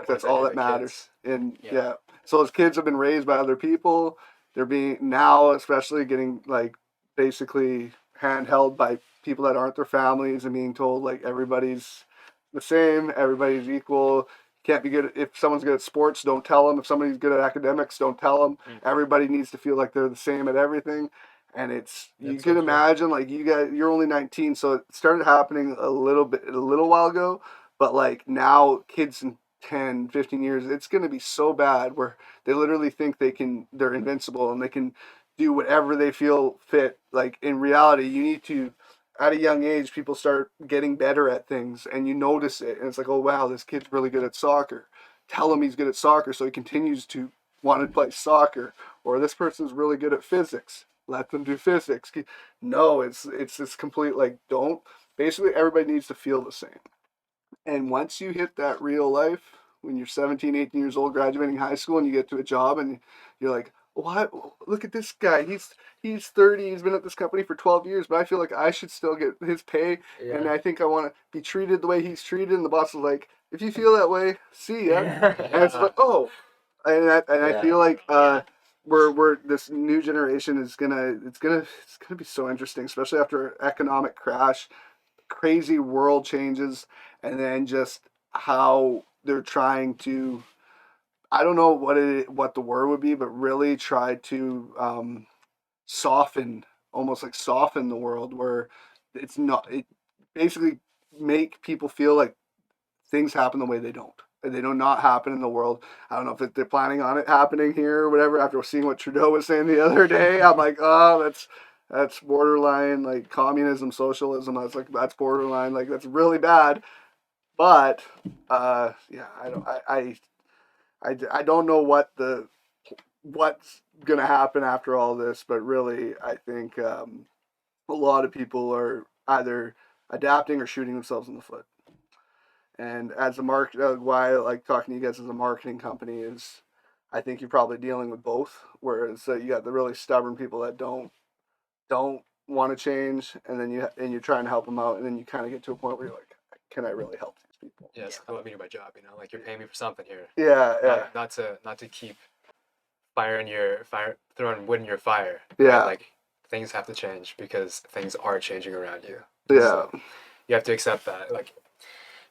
That's all that matters. And yeah, so those kids have been raised by other people. They're being now, especially getting, like, basically handheld by people that aren't their families and being told, like, everybody's the same, everybody's equal. Can't be good if someone's good at sports, don't tell them. If somebody's good at academics, don't tell them. Everybody needs to feel like they're the same at everything. And it's, you That's can so true. imagine, like, you guys, you're only 19, so it started happening a little while ago, but, like, now kids in 10, 15 years, it's going to be so bad where they literally think they're invincible and they can do whatever they feel fit. Like, in reality, you need to, at a young age, people start getting better at things and you notice it. And it's like, oh, wow, this kid's really good at soccer. Tell him he's good at soccer so he continues to want to play soccer. Or this person's really good at physics. Let them do physics. No, it's this complete, like, don't. Basically, everybody needs to feel the same. And once you hit that real life, when you're 17, 18 years old, graduating high school, and you get to a job and you're like, what? Look at this guy. He's 30. He's been at this company for 12 years, but I feel like I should still get his pay. Yeah. And I think I want to be treated the way he's treated. And the boss is like, if you feel that way, see ya. And it's like, oh. I feel like we're this new generation is it's gonna be so interesting, especially after economic crash, crazy world changes, and then just how they're trying to, I don't know what the word would be, but really try to soften, almost like soften the world where it's not, it basically make people feel like things happen the way they don't. They do not happen in the world. I don't know if they're planning on it happening here or whatever. After seeing what Trudeau was saying the other day, I'm like, oh, that's borderline, like, communism, socialism. That's borderline, like, that's really bad. But yeah, I don't know what's gonna happen after all this. But really, I think a lot of people are either adapting or shooting themselves in the foot. And as a why I like talking to you guys as a marketing company is, I think you're probably dealing with both. Whereas you got the really stubborn people that don't want to change, and then you're trying to help them out, and then you kind of get to a point where you're like, can I really help these people? Yeah, it's what I mean by job, like, you're paying me for something here. Yeah. Not to keep throwing wood in your fire. Yeah. Right? Like, things have to change because things are changing around you. Yeah. So you have to accept that. Like,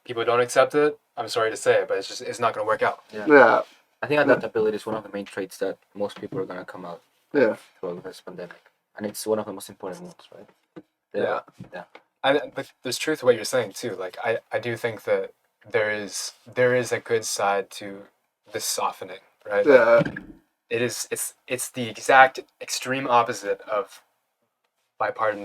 people don't accept it, I'm sorry to say it, but it's not going to work out. Yeah. I think adaptability is one of the main traits that most people are gonna come out through this pandemic, and it's one of the most important ones, right? Yeah. But there's truth to what you're saying too. Like, I do think that there is a good side to this softening, right? Yeah. it's the exact extreme opposite of bipartisan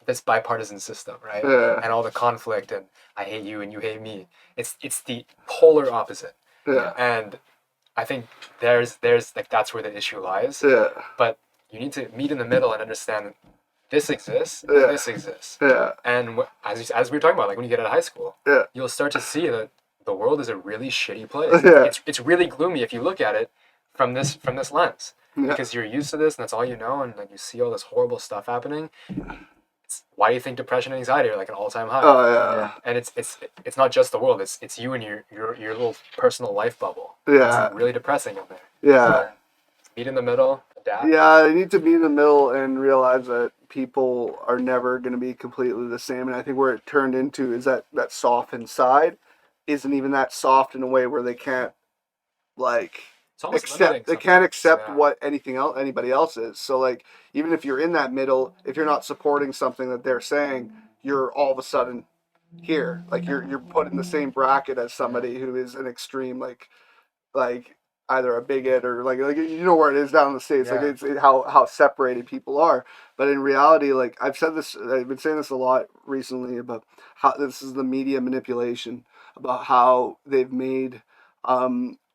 this bipartisan system, right? Yeah. And all the conflict and I hate you and you hate me. It's the polar opposite. Yeah. And I think there's like that's where the issue lies. Yeah. But you need to meet in the middle and understand this exists Yeah. and this exists. Yeah. And as we were talking about, like when you get out of high school, Yeah. you'll start to see that the world is a really shitty place. Yeah. It's really gloomy if you look at it from this lens. Yeah. Because you're used to this and that's all you know, and then you see all this horrible stuff happening. Why do you think depression and anxiety are like an all-time high? Oh yeah. And it's not just the world. It's you and your little personal life bubble. Yeah. It's really depressing in there. Yeah. So, meet in the middle, adapt. Yeah, you need to be in the middle and realize that people are never going to be completely the same. And I think where it turned into is that soft inside isn't even that soft in a way where they can't like It's almost limiting they can't accept sometimes, yeah. what anybody else is. So like even if you're in that middle, if you're not supporting something that they're saying, you're all of a sudden here. Like you're put in the same bracket as somebody who is an extreme like either a bigot or like you know where it is down in the States. Yeah. Like it's how separated people are. But in reality, like I've been saying this a lot recently about how this is the media manipulation, about how they've made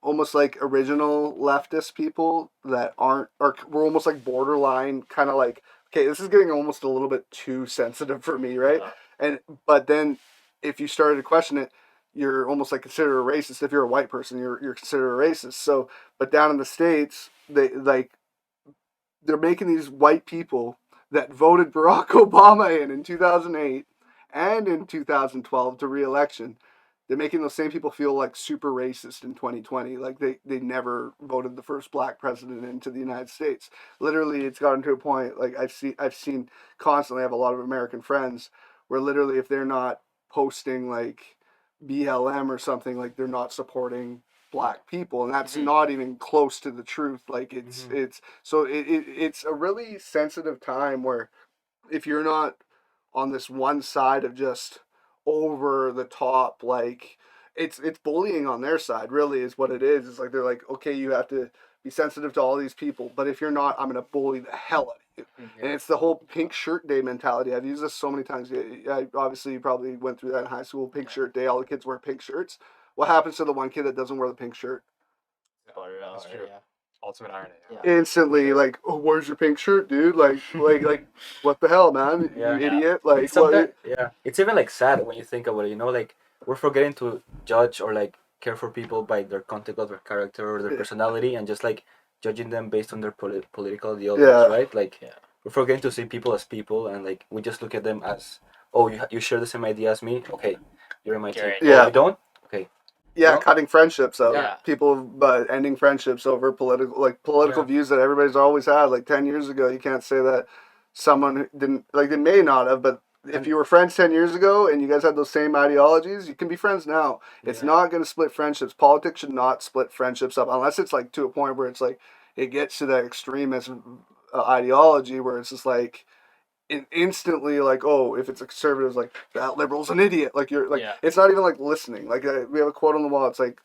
almost like original leftist people that aren't, or we're almost like borderline kind of like, okay, this is getting almost a little bit too sensitive for me, right? And but then if you started to question it, you're almost like considered a racist. If you're a white person, you're considered a racist. So, but down in the States, they're making these white people that voted Barack Obama in 2008 and in 2012 to re-election. They're making those same people feel like super racist in 2020. Like they never voted the first black president into the United States. Literally, it's gotten to a point like I've seen constantly. I have a lot of American friends where literally if they're not posting like BLM or something, like they're not supporting black people, and that's not even close to the truth. Like it's so it's a really sensitive time where if you're not on this one side of just over the top, like it's bullying on their side, really is what it is. It's like they're like, okay, you have to be sensitive to all these people, but if you're not, I'm gonna bully the hell out of you. And it's the whole pink shirt day mentality. I've used this so many times. Obviously you probably went through that in high school. Pink shirt day, all the kids wear pink shirts. What happens to the one kid that doesn't wear the pink shirt? That's true. Ultimate irony. Yeah. Instantly, like, oh, where's your pink shirt, dude? Like, what the hell, man? Yeah. You idiot! Like, It's sometimes, it's even like sad when you think about it. You know, like we're forgetting to judge or like care for people by their content of their character or their personality, and just like judging them based on their political ideologies, Yeah. right? Like we're forgetting to see people as people, and like we just look at them as, oh, you share the same idea as me. Okay, you're in my team. Right. Yeah. Oh, you don't. Okay. Yeah, No? cutting friendships out. Yeah. People, but ending friendships over political views that everybody's always had. Like 10 years ago, you can't say that someone who didn't, like they may not have, but if you were friends 10 years ago and you guys had those same ideologies, you can be friends now. It's not going to split friendships. Politics should not split friendships up unless it's like to a point where it's like it gets to that extremist ideology where it's just like instantly like, oh, if it's a conservative, like that liberal's an idiot. Like you're like it's not even like listening. Like we have a quote on the wall. It's like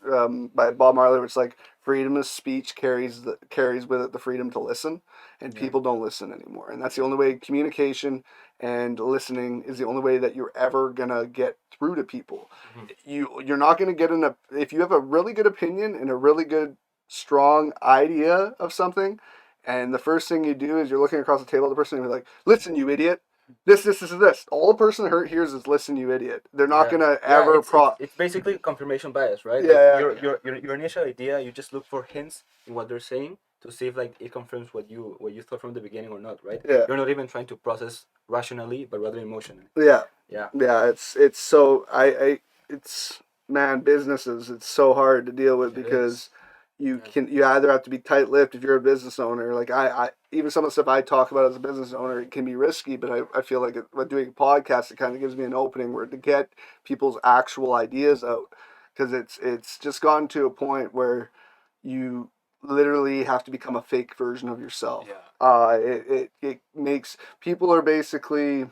by Bob Marley, where it's like freedom of speech carries with it the freedom to listen, and people don't listen anymore. And that's the only way. Communication and listening is the only way that you're ever gonna get through to people. You're not gonna get if you have a really good opinion and a really good strong idea of something. And the first thing you do is you're looking across the table at the person and you're like, listen, you idiot. This. All the person hears is listen, you idiot. They're not going to ever... It's basically confirmation bias, right? Yeah, Like your initial idea, you just look for hints in what they're saying to see if like it confirms what you thought from the beginning or not, right? Yeah. You're not even trying to process rationally, but rather emotionally. Yeah. Yeah. Yeah, it's so... it's... Man, businesses, it's so hard to deal with because... You either have to be tight-lipped if you're a business owner. Like I even some of the stuff I talk about as a business owner, it can be risky, but I feel like by doing a podcast, it kind of gives me an opening where to get people's actual ideas out, because it's just gotten to a point where you literally have to become a fake version of yourself. Yeah. It makes people are basically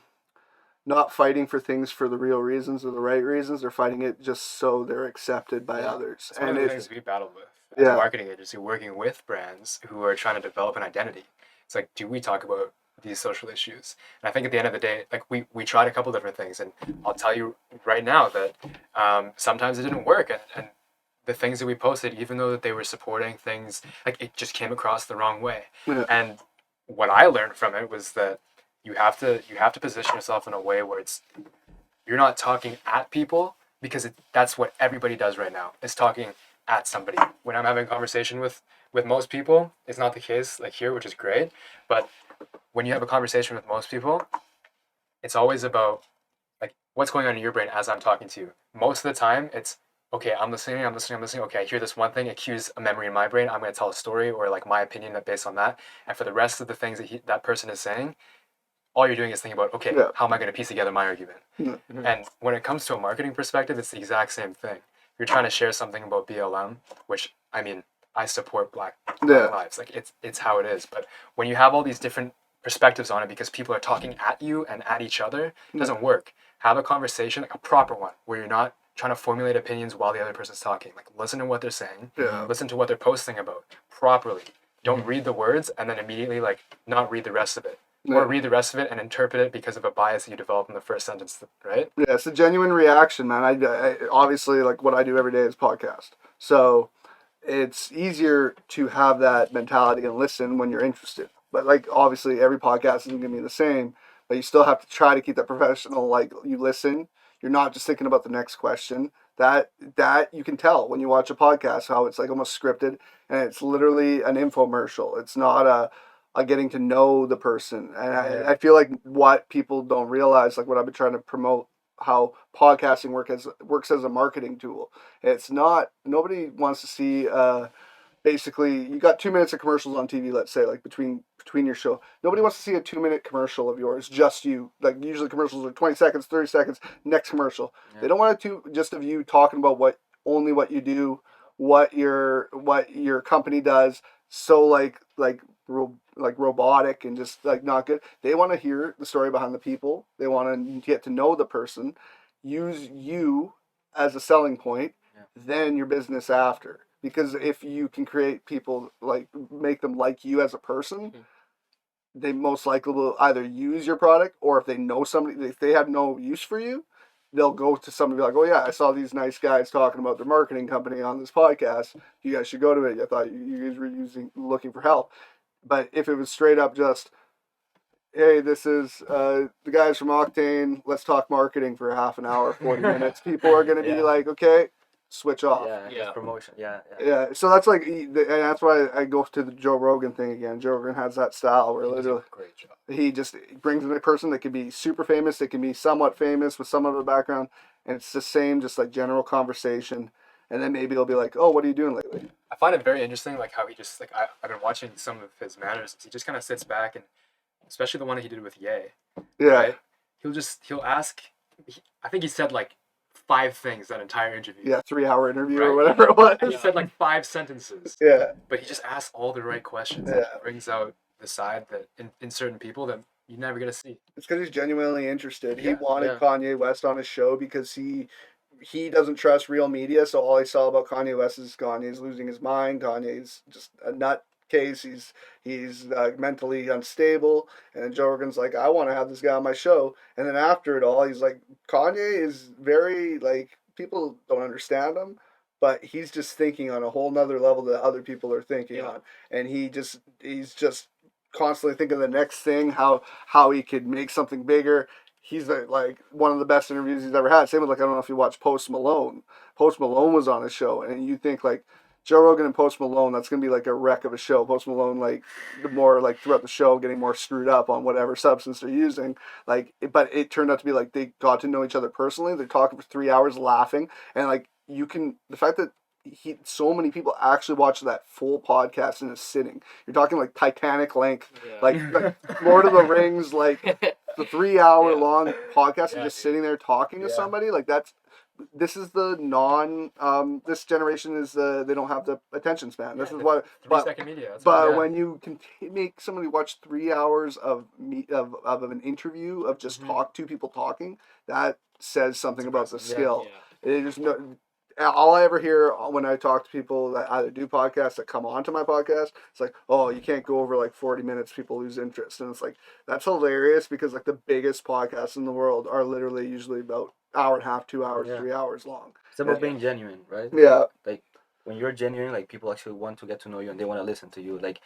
not fighting for things for the real reasons or the right reasons. They're fighting it just so they're accepted by others. It's one of the things we battle with as a Yeah. marketing agency, working with brands who are trying to develop an identity. It's like, do we talk about these social issues? And I think at the end of the day, like we tried a couple different things, and I'll tell you right now that sometimes it didn't work, and the things that we posted, even though that they were supporting things, like it just came across the wrong way. Yeah. And what I learned from it was that you have to position yourself in a way where you're not talking at people, because that's what everybody does right now, is talking at somebody. When I'm having a conversation with most people, it's not the case like here, which is great. But when you have a conversation with most people, it's always about like what's going on in your brain as I'm talking to you. Most of the time, it's okay. I'm listening. Okay, I hear this one thing. It cues a memory in my brain. I'm going to tell a story or like my opinion based on that. And for the rest of the things that that person is saying, all you're doing is thinking about, okay, how am I going to piece together my argument? Yeah. And when it comes to a marketing perspective, it's the exact same thing. You're trying to share something about BLM, which I mean, I support Black lives. Like it's how it is. But when you have all these different perspectives on it, because people are talking at you and at each other, it doesn't work. Have a conversation, like a proper one, where you're not trying to formulate opinions while the other person's talking. Like listen to what they're saying, listen to what they're posting about properly. Don't read the words and then immediately like not read the rest of it. Or read the rest of it and interpret it because of a bias that you develop in the first sentence, right? Yeah, it's a genuine reaction, man. I obviously, like, what I do every day is podcast. So it's easier to have that mentality and listen when you're interested. But, like, obviously, every podcast isn't going to be the same. But you still have to try to keep that professional. Like, you listen. You're not just thinking about the next question. That you can tell when you watch a podcast how it's, like, almost scripted. And it's literally an infomercial. It's not a getting to know the person. And I feel like what people don't realize, like what I've been trying to promote, how podcasting works as a marketing tool. It's not, nobody wants to see, basically, you got 2 minutes of commercials on TV, let's say, like between your show. Nobody wants to see a 2-minute commercial of yours, just you. Like usually commercials are 20 seconds, 30 seconds, next commercial. Yeah. They don't want to just of you talking about only what you do, what your company does. So like robotic and just like not good. They want to hear the story behind the people. They want to get to know the person, use you as a selling point, then your business after. Because if you can create people, like make them like you as a person, they most likely will either use your product, or if they know somebody, if they have no use for you, they'll go to somebody like, oh yeah, I saw these nice guys talking about their marketing company on this podcast. You guys should go to it. I thought you guys were looking for help. But if it was straight up just, hey, this is the guys from Octane, let's talk marketing for half an hour, 40 minutes, people are going to be like, okay, switch off. Yeah. Promotion. Yeah. So that's like, and that's why I go to the Joe Rogan thing again. Joe Rogan has that style where literally great job. He just brings in a person that can be super famous, that can be somewhat famous with some of a background, and it's the same, just like general conversation. And then maybe he'll be like, oh, what are you doing lately? I find it very interesting, like how he just, like, I've been watching some of his manners. He just kind of sits back, and especially the one that he did with Ye. Yeah. Right? He'll ask, I think he said like 5 things that entire interview. Yeah, 3-hour interview or whatever it was. And he said like 5 sentences. Yeah. But he just asks all the right questions. Yeah. He brings out the side that in certain people that you're never going to see. It's because he's genuinely interested. He Yeah. wanted Kanye West on his show because he doesn't trust real media, so all he saw about Kanye West is Kanye's losing his mind. Kanye's just a nutcase. He's mentally unstable. And then Joe Rogan's like, I want to have this guy on my show. And then after it all, he's like, Kanye is very, like, people don't understand him, but he's just thinking on a whole nother level that other people are thinking on. And he's just constantly thinking of the next thing, how he could make something bigger. He's like one of the best interviews he's ever had. Same with, like, I don't know if you watch Post Malone. Post Malone was on his show, and you think like Joe Rogan and Post Malone, that's gonna be like a wreck of a show. Post Malone, like, the more like throughout the show, getting more screwed up on whatever substance they're using. Like, but it turned out to be like they got to know each other personally. They're talking for 3 hours, laughing, and like the fact that so many people actually watch that full podcast in a sitting. You're talking like Titanic length, like Lord of the Rings, like the 3 hour long podcast, and just sitting there talking to somebody, like that's this is the this generation is they don't have the attention span. This is the what 3-second media. That's but what, when you can make somebody watch 3 hours of an interview of just two people talking, that says something about the skill. There's no. All I ever hear when I talk to people that either do podcasts that come onto my podcast, it's like, oh, you can't go over like 40 minutes, people lose interest. And it's like, that's hilarious because like the biggest podcasts in the world are literally usually about hour and a half, 2 hours, 3 hours long. It's about being genuine, right? Yeah. Like when you're genuine, like people actually want to get to know you and they want to listen to you. Like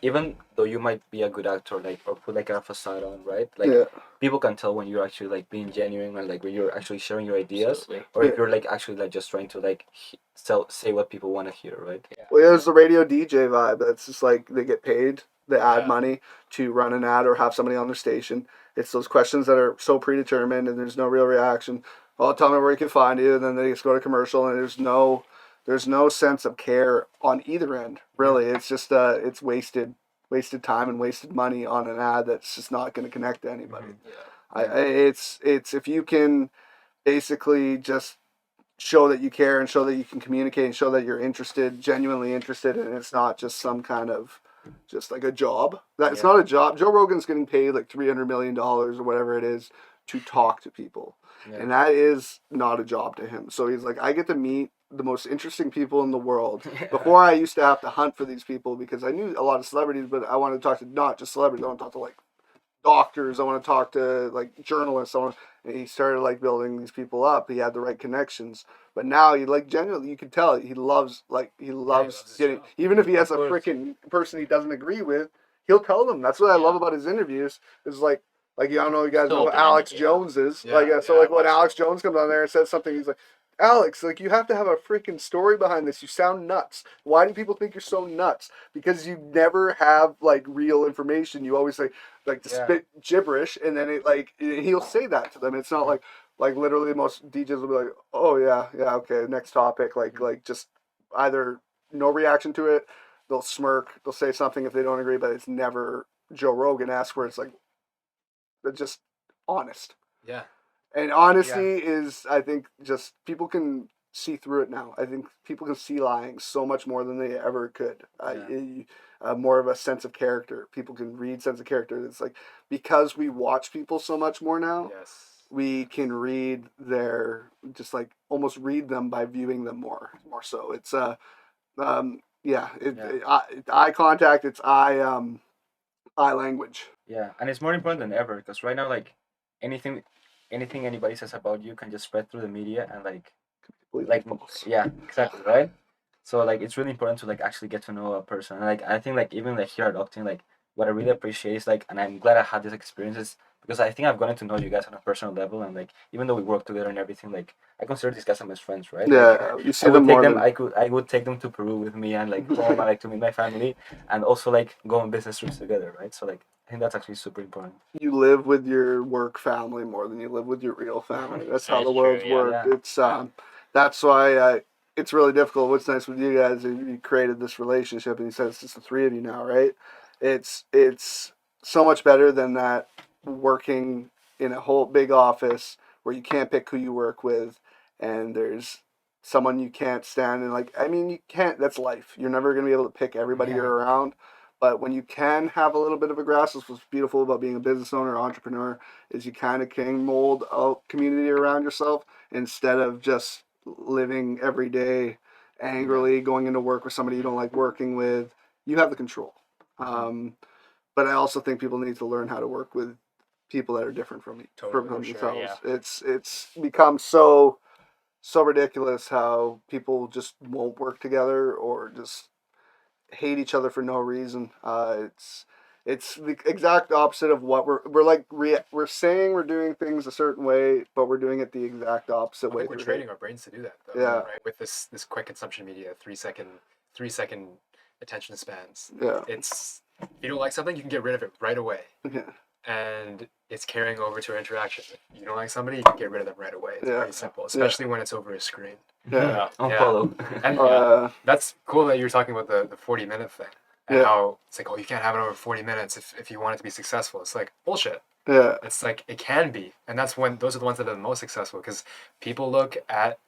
even though you might be a good actor, like or put like a facade on, right? Like people can tell when you're actually like being genuine and like when you're actually sharing your ideas, or if you're like actually like just trying to like say what people want to hear, right? Well, there's the radio DJ vibe. That's just like they get paid the ad money to run an ad or have somebody on their station. It's those questions that are so predetermined and there's no real reaction. Oh, tell me where you can find you, and then they just go to commercial and there's no sense of care on either end. Really, it's just it's wasted time and wasted money on an ad that's just not going to connect to anybody. It's if you can basically just show that you care and show that you can communicate and show that you're interested, genuinely interested, and it's not just some kind of just like a job. It's not a job. Joe Rogan's getting paid like $300 million or whatever it is to talk to people. And that is not a job to him. So he's like, I get to meet the most interesting people in the world. Before I used to have to hunt for these people because I knew a lot of celebrities, but I wanted to talk to not just celebrities. I want to talk to like doctors. I want to talk to like journalists. And he started like building these people up. He had the right connections. But now he like genuinely, you can tell he loves getting, even if he has a freaking person he doesn't agree with, he'll tell them. That's what I love about his interviews. Is like I don't know if you guys know who Alex Jones is. When Alex Jones comes on there and says something, he's like, Alex, like you have to have a freaking story behind this. You sound nuts. Why do people think you're so nuts? Because you never have like real information. You always say like spit gibberish, and then it like he'll say that to them. It's not like literally most DJs will be like, oh yeah, okay, next topic. Like just either no reaction to it. They'll smirk. They'll say something if they don't agree, but it's never Joe Rogan-esque where it's like they're just honest. Yeah. And honesty is, I think, just people can see through it now. I think people can see lying so much more than they ever could. More of a sense of character. People can read sense of character. It's like because we watch people so much more now, we can read just like almost read them by viewing them more so. It's eye contact. It's eye language. Yeah, and it's more important than ever because right now, like anything anybody says about you can just spread through the media and exactly, right? So like it's really important to like actually get to know a person. And like I think like even like here at Octane, like what I really appreciate is like, and I'm glad I had these experiences because I think I've gotten to know you guys on a personal level, and like even though we work together and everything, like I consider these guys as my friends, right? Yeah, like, you see them more than I would take them to Peru with me and like home and like to meet my family and also like go on business trips together, right? So like I think that's actually super important. You live with your work family more than you live with your real family. That's how the world's worked. It's that's why it's really difficult. What's nice with you guys is you created this relationship, and you said it's just the three of you now, right? It's so much better than that working in a whole big office where you can't pick who you work with, and there's someone you can't stand, and like I mean you can't. That's life. You're never gonna be able to pick everybody you're around. But when you can have a little bit of a grasp, what's beautiful about being a business owner or entrepreneur is you kind of can mold a community around yourself instead of just living every day angrily, going into work with somebody you don't like working with. You have the control. But I also think people need to learn how to work with people that are different from themselves. It's become so ridiculous how people just won't work together or just hate each other for no reason. It's the exact opposite of what we're saying we're doing things a certain way, but we're doing it the exact opposite way. We're training our brains to do that, though. Yeah. Right. With this quick consumption media, 3-second attention spans. Yeah. It's if you don't like something, you can get rid of it right away. Yeah. And it's carrying over to interaction. If you don't like somebody, you can get rid of them right away. It's pretty simple, especially when it's over a screen. Yeah. Unfollow. And that's cool that you're talking about the 40-minute thing. and Yeah. how it's like, oh, you can't have it over 40 minutes if you want it to be successful. It's like bullshit. Yeah. It's like it can be, and that's when those are the ones that are the most successful because people look at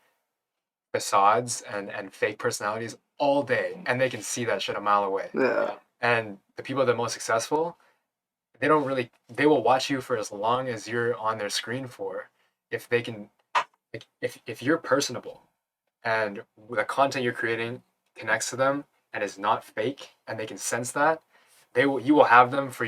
facades and fake personalities all day, and they can see that shit a mile away. Yeah. And the people that are most successful, they will watch you for as long as you're on their screen for, if they can, like, if you're personable, and the content you're creating connects to them and is not fake, and they can sense that, you will have them for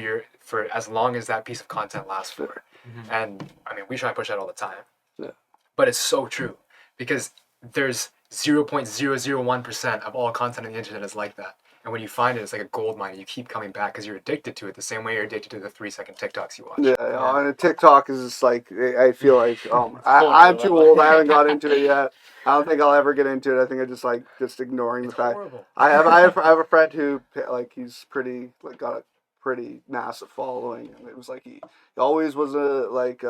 as long as that piece of content lasts for. Mhm. And I mean, we try and push that all the time. Yeah. But it's so true because there's 0.001% of all content on the internet is like that. And when you find it, it's like a gold mine. You keep coming back because you're addicted to it the same way you're addicted to the 3-second TikToks you watch. Yeah, and TikTok is just like, I feel like Whole I'm nother too level. old. I haven't got into it yet. I don't think I'll ever get into it. I think I just like ignoring It's the fact. horrible. I have a friend who like he's pretty like got a pretty massive following, and it was like he always was a like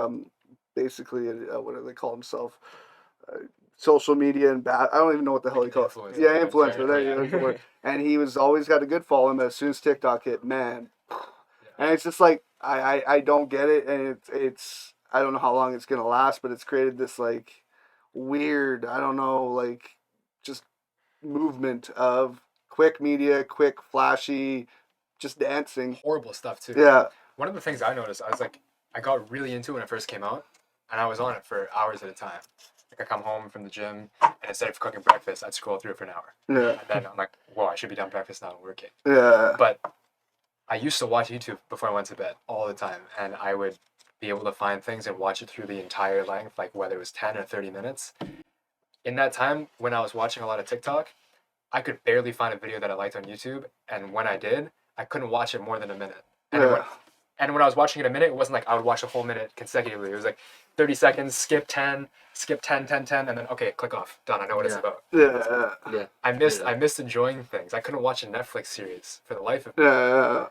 basically what do they call himself? Social media and bad. I don't even know what the hell he called. Influencer. Yeah, influencer. Yeah. There you go. That's the word. And he was always got a good following, but as soon as TikTok hit, man, and it's just like I don't get it, and it's I don't know how long it's gonna last, but it's created this like weird, I don't know, like just movement of quick media, quick flashy, just dancing. Horrible stuff too. Yeah, One of the things I noticed, I got really into it when it first came out, and I was on it for hours at a time. Like I come home from the gym, and instead of cooking breakfast, I'd scroll through it for an hour. yeah, And then I'm like, whoa, I should be done breakfast now and working. yeah, But I used to watch YouTube before I went to bed all the time, and I would be able to find things and watch it through the entire length, like whether it was 10 or 30 minutes. In that time, when I was watching a lot of TikTok, I could barely find a video that I liked on YouTube, and when I did, I couldn't watch it more than a minute. And when I was watching it a minute, it wasn't like I would watch a whole minute consecutively. It was like 30 seconds, skip 10, skip 10, 10, 10, and then okay, click off, done. I know what it's about. yeah, Yeah. I missed enjoying things. I couldn't watch a Netflix series for the life of me. yeah.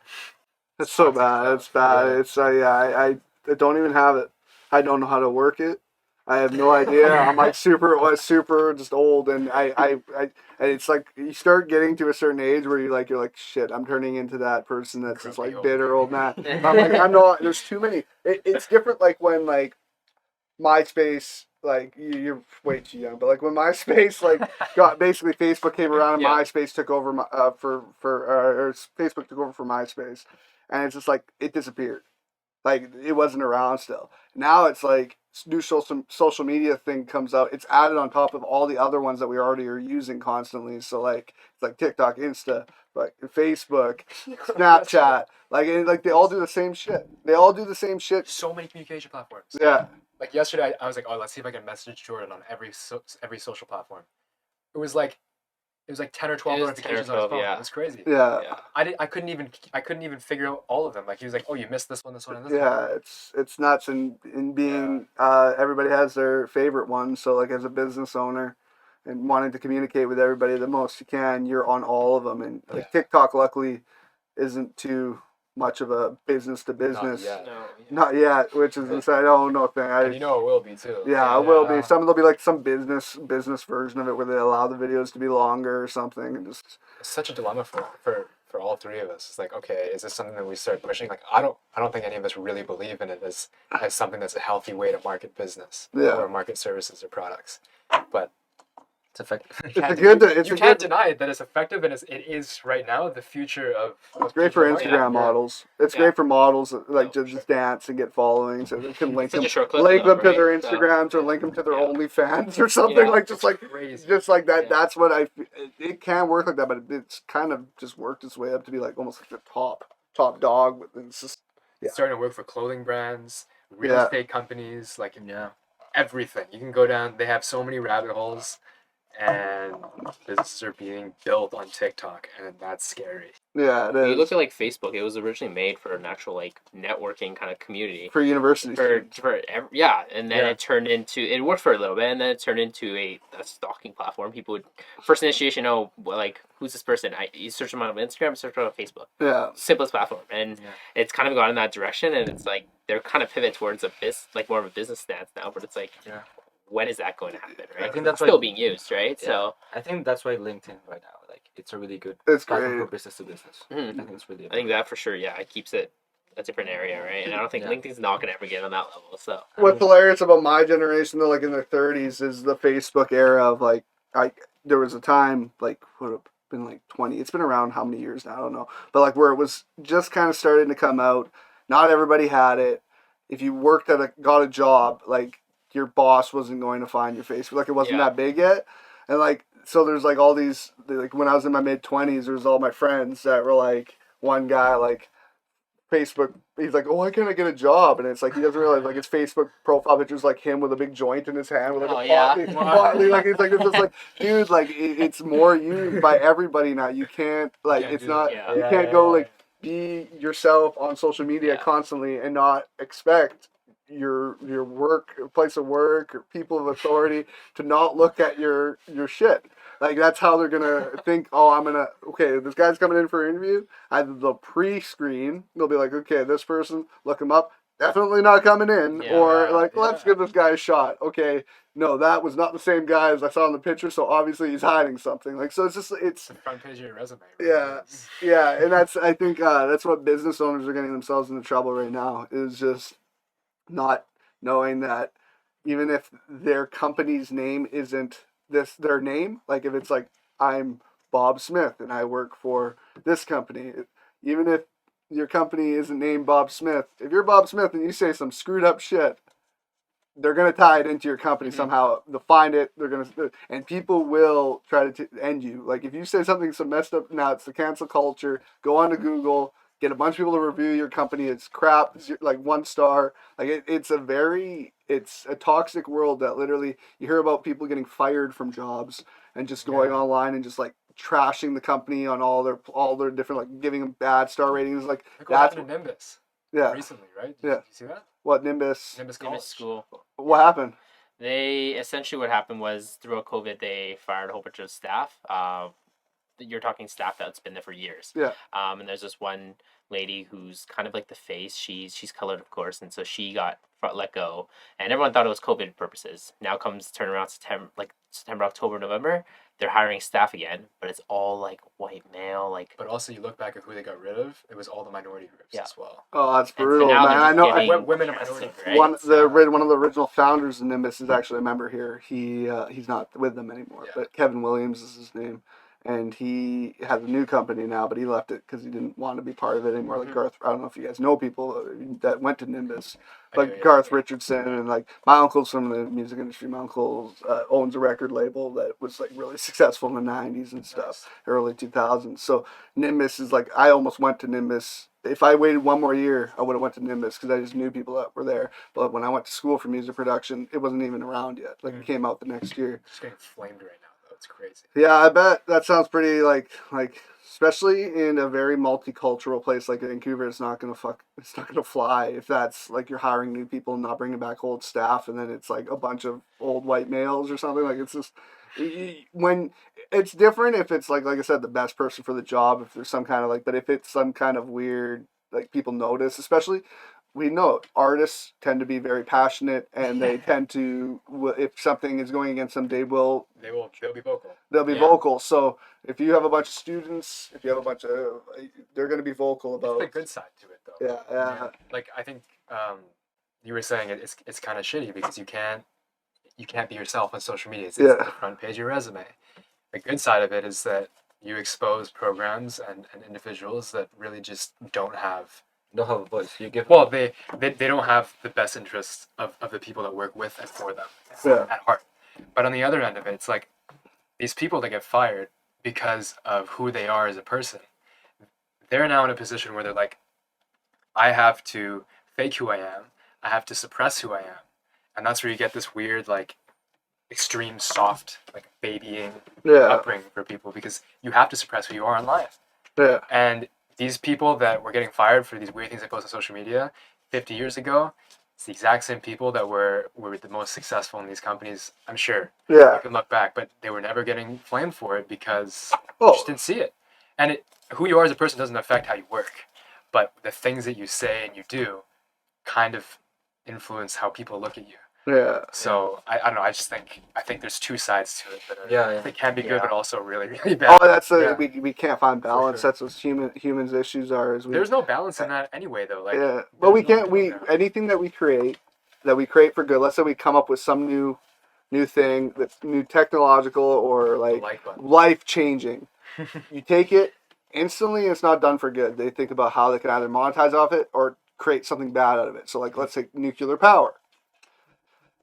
It's so bad. It's bad. Yeah. It's I don't even have it. I don't know how to work it. I have no idea. I'm like super just old, and and it's like you start getting to a certain age where you're like shit. I'm turning into that person that's just Grumpy like old bitter man. old man. And I'm like I'm not. There's too many. It's different. Like when like MySpace. Like you're way too young, but like when MySpace like got basically Facebook came around and Yeah. MySpace took over or Facebook took over for MySpace, and it's just like it disappeared. Like it wasn't around still. Now it's like new social media thing comes out. It's added on top of all the other ones that we already are using constantly. So like it's like TikTok, Insta, like Facebook, Snapchat. Like they all do the same shit. They all do the same shit. So many communication platforms. Yeah. Like yesterday, I was like, oh, let's see if I can message Jordan on every social platform. It was like 10 or 12 It was 10 or notifications on his 12, phone. yeah. It was crazy. Yeah. Yeah. I couldn't even figure out all of them. Like he was like, oh, you missed this one, and this one. Yeah, it's nuts, and in being everybody has their favorite one. So like as a business owner, and wanting to communicate with everybody the most you can, you're on all of them. And like TikTok, luckily, isn't too much of a business to business. yet. No. Not yet, which is inside. Oh no thing. And you know it will be too. Yeah, it will be. Some there'll be like some business version of it where they allow the videos to be longer or something, and just It's such a dilemma for all three of us. It's like, okay, is this something that we start pushing? Like I don't think any of us really believe in it as something that's a healthy way to market business or market services or products. But It's effective. it's you a can't good. deny that it's effective, and it is right now the future of It's great for digital Instagram marketing. models. It's Yeah. great for models that like Oh, just dance and get following, so they can link Such them, a short clip link them enough, to their right? Instagrams or Yeah. link them to their Yeah. OnlyFans or something Yeah. like just like Crazy. just like that. Yeah. That's what it can work like that, but it's kind of just worked its way up to be like almost like the top dog. But it's just It's starting to work for clothing brands, real Yeah. estate companies, like Yeah. everything. You can go down. They have so many rabbit holes, and businesses are being built on TikTok, and that's scary. yeah, it You is look at like Facebook. It was originally made for an actual like networking kind of community. for university students. And then it turned into it worked for a little bit, and then it turned into a stalking platform. People would first initiation, oh, well, like who's this person? You search them on Instagram, search them on Facebook. Yeah, Simplest platform, and it's kind of gone in that direction, and it's like they're kind of pivot towards like more of a business stance now. But it's like, when is that going to happen, right? I think It's that's still why- being used, right? Yeah. So I think that's why LinkedIn right now, like, it's a really good It's platform great. for business to business. Mhm. I think it's really. I think that for sure, yeah, it keeps it a different area, right? And I don't think Yeah. LinkedIn's not going to ever get on that level. So What's hilarious about my generation, though, like in their 30s, is the Facebook era of like, there was a time like would have been like 20. It's been around how many years now? I don't know, but like where it was just kind of starting to come out. Not everybody had it. If you worked got a job, like your boss wasn't going to find your Facebook. Like it wasn't Yeah. that big yet, and like so there's like all these like when I was in my mid 20s, there was all my friends that were like one guy like Facebook. He's like, oh, why can't I get a job? And it's like he doesn't realize like his Facebook profile picture's like him with a big joint in his hand with like Oh, a yeah. like he's like it's just like dude like it's more used by everybody now. You can't like can't it's do not that. Yeah. you can't go like be yourself on social media Yeah. constantly and not expect your place of work or people of authority to not look at your shit. Like that's how they're gonna think. Oh, okay. This guy's coming in for an interview. Either they'll pre-screen. They'll be like, okay, this person, look him up. Definitely not coming in. Yeah, Or like, let's yeah. give this guy a shot. Okay, no, that was not the same guy as I saw in the picture. So obviously he's hiding something. Like so, it's It's the front page of your resume. It Yeah. really is. yeah, and I think that's what business owners are getting themselves into trouble right now. Is just not knowing that even if their company's name isn't their name, like if it's like I'm Bob Smith and I work for this company, even if your company isn't named Bob Smith, if you're Bob Smith and you say some screwed up shit, they're gonna tie it into your company somehow. They'll find it. They're gonna, and people will try to end you. Like if you say something so messed up, now it's the cancel culture. Go on to Google, get a bunch of people to review your company. It's crap. It's like 1 star. Like it's a toxic world that literally you hear about people getting fired from jobs and just going Yeah. online and just like trashing the company on all their different like giving them bad star ratings. Like Look what that's happened to Nimbus yeah recently, right? Yeah. Did you see that? what Nimbus. Nimbus College. Nimbus School. What happened? They essentially what happened was throughout COVID they fired a whole bunch of staff. You're talking staff that's been there for years. Yeah. And there's this one lady who's kind of like the face. She's colored, of course, and so she got let go. And everyone thought it was COVID purposes. Now comes turnaround September, October, November. They're hiring staff again, but it's all like white male, like. But also, you look back at who they got rid of. It was all the minority groups Yeah. as well. Oh, that's And so brutal, now man. they're I just know. getting women and casted, minorities. right? One So- one of the original founders of Nimbus is actually a member here. He's not with them anymore, Yeah. but Kevin Williams is his name, and he has a new company now. But he left it because he didn't want to be part of it anymore. Like Mhm. Garth, I don't know if you guys know people that went to Nimbus, I but do, yeah. Garth Richardson and like my uncle's from the music industry. My uncle owns a record label that was like really successful in the '90s and stuff, Nice. early 2000s. So Nimbus is like I almost went to Nimbus. If I waited one more year, I would have went to Nimbus because I just knew people that were there. But when I went to school for music production, it wasn't even around yet. Like it came out the next year. Just getting flamed right now, though. It's crazy. Yeah, I bet that sounds pretty like especially in a very multicultural place like Vancouver. It's not gonna fly if that's like you're hiring new people and not bringing back old staff, and then it's like a bunch of old white males or something. Like it's just when it's different if it's like I said, the best person for the job. If there's some kind of like, but if it's some kind of weird like people notice, especially. We know artists tend to be very passionate, and they tend to, if something is going against them, They'll be vocal. they'll be Yeah. vocal. So if you have a bunch of students, if you have a bunch of, they're going to be vocal It's about. the good side to it, though. Yeah. Like I think you were saying it's kind of shitty because you can't be yourself on social media. It's Yeah. the front page of your resume. The good side of it is that you expose programs and individuals that really just don't have a voice. You give. well they don't have the best interests of the people that work with and for them Yeah. at heart. But on the other end of it, it's like these people that get fired because of who they are as a person, they're now in a position where they're like, I have to fake who I am, I have to suppress who I am. And that's where you get this weird like extreme soft like babying Yeah. upbringing for people because you have to suppress who you are online. Yeah. And these people that were getting fired for these weird things they post on social media 50 years ago, it's the exact same people that were the most successful in these companies, I'm sure. Yeah. You can look back, but they were never getting flamed for it because you Oh. just didn't see it. And who you are as a person doesn't affect how you work, but the things that you say and you do kind of influence how people look at you. Yeah. So I don't know. I think there's two sides to it that are, Yeah, yeah. they can be good, Yeah. but also really really bad. Oh, that's Yeah. we can't find balance. sure. That's what humans issues are. Is we There's no balance in that anyway, though. Like, yeah, but we there's no can't. middle We ground. anything that we create for good. Let's say we come up with some new thing that's new technological or The like like button. life changing. You take it instantly, it's not done for good. They think about how they can either monetize off it or create something bad out of it. So, like, let's say nuclear power.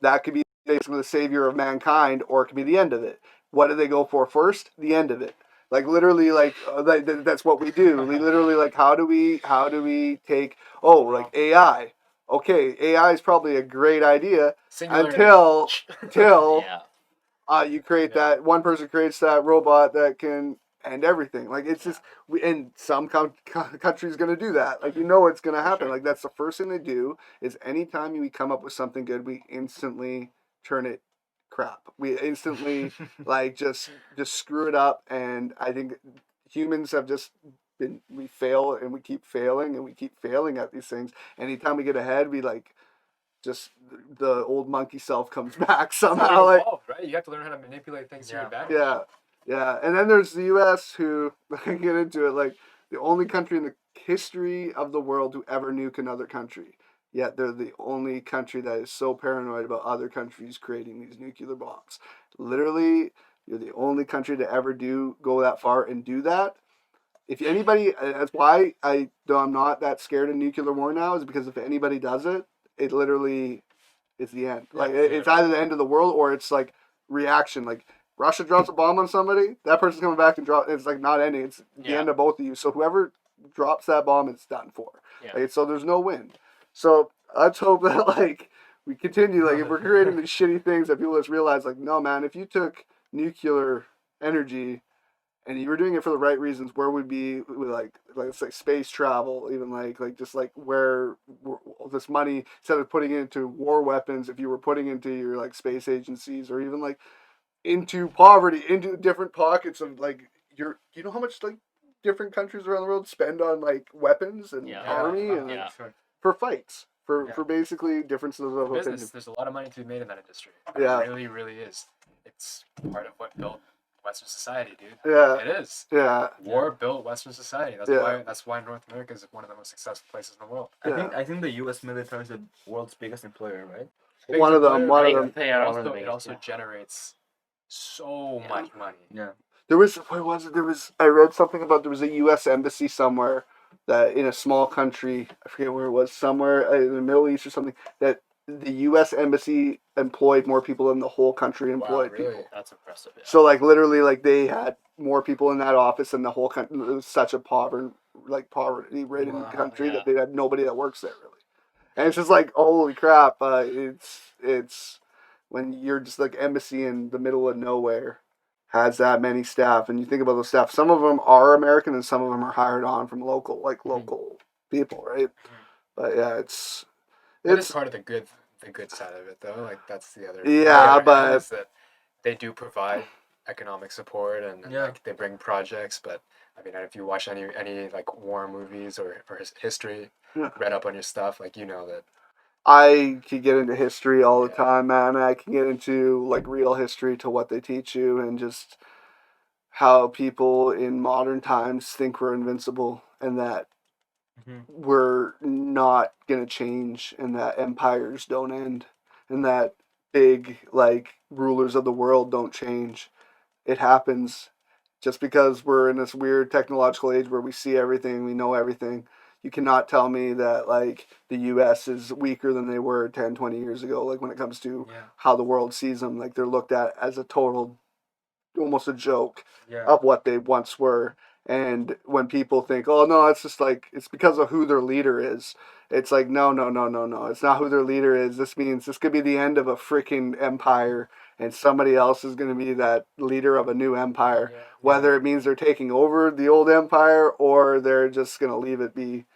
That could be basically the savior of mankind, or it could be the end of it. What do they go for first? The end of it. Like literally, like that's what we do. We literally like how do we take like AI? Okay, AI is probably a great idea Singularity. until Yeah. you create Yeah. that one person creates that robot that can end everything. Like it's just and some country's gonna do that. Like it's gonna happen. Sure. Like that's the first thing they do is anytime we come up with something good, we instantly turn it crap. We instantly like just screw it up. And I think humans have just been we fail and we keep failing and we keep failing at these things. Anytime we get ahead, we like just the old monkey self comes back That's how somehow. you Like evolve, right? You have to learn how to manipulate things to your advantage. yeah, yeah. And then there's the U.S. who I get into it like the only country in the history of the world who ever nuke another country. Yet they're the only country that is so paranoid about other countries creating these nuclear bombs. Literally, you're the only country to ever go that far and do that. If anybody, that's why I'm not that scared of nuclear war now. Is because if anybody does it, it literally is the end. Yeah, Like it's either the end of the world or it's like reaction. Like Russia drops a bomb on somebody, that person's coming back and drop. It's like not ending. It's the end of both of you. So whoever drops that bomb, it's done for. Yeah. Like, so there's no win. So let's hope that like we continue. Like if we're creating these shitty things, that people just realize like, no man, if you took nuclear energy and you were doing it for the right reasons, where would be with like let's say space travel, even like just like where this money instead of putting it into war weapons, if you were putting into your like space agencies or even like into poverty, into different pockets of like you know how much like different countries around the world spend on like weapons and army and Yeah. for fights for Yeah. for basically differences of business. opinion. There's a lot of money to be made in that industry. Yeah. It really, really is. It's part of what built Western society, dude. Yeah. It is. Yeah. War built Western society. That's why North America is one of the most successful places in the world. I think the U.S. military is the world's biggest employer, right? One of them. It also generates so much money. Yeah. There was I read something about there was a U.S. embassy somewhere that in a small country, I forget where it was, somewhere in the Middle East or something, that the U.S. embassy employed more people than the whole country employed really? people. That's impressive. Yeah. So like literally like they had more people in that office than the whole country. It was such a poverty ridden country that they had nobody that works there really. And it's just like holy crap! It's when you're just like embassy in the middle of nowhere has that many staff, and you think about those staff. Some of them are American, and some of them are hired on from local people, right? But yeah, it's part of the good side of it though. Like that's the other. but is that they do provide economic support and like they bring projects. But I mean, if you watch any like war movies or history, read up on your stuff, like that. I could get into history all the time, man. I can get into like real history to what they teach you and just how people in modern times think we're invincible and that we're not gonna change and that empires don't end and that big like rulers of the world don't change. It happens just because we're in this weird technological age where we see everything, we know everything. You cannot tell me that like the US is weaker than they were 10, 20 years ago, like when it comes to how the world sees them. Like they're looked at as a total, almost a joke of what they once were. And when people think, oh no, it's just like, it's because of who their leader is. It's like, no. It's not who their leader is. This means this could be the end of a freaking empire and somebody else is going to be that leader of a new empire. Whether it means they're taking over the old empire or they're just going to leave it be.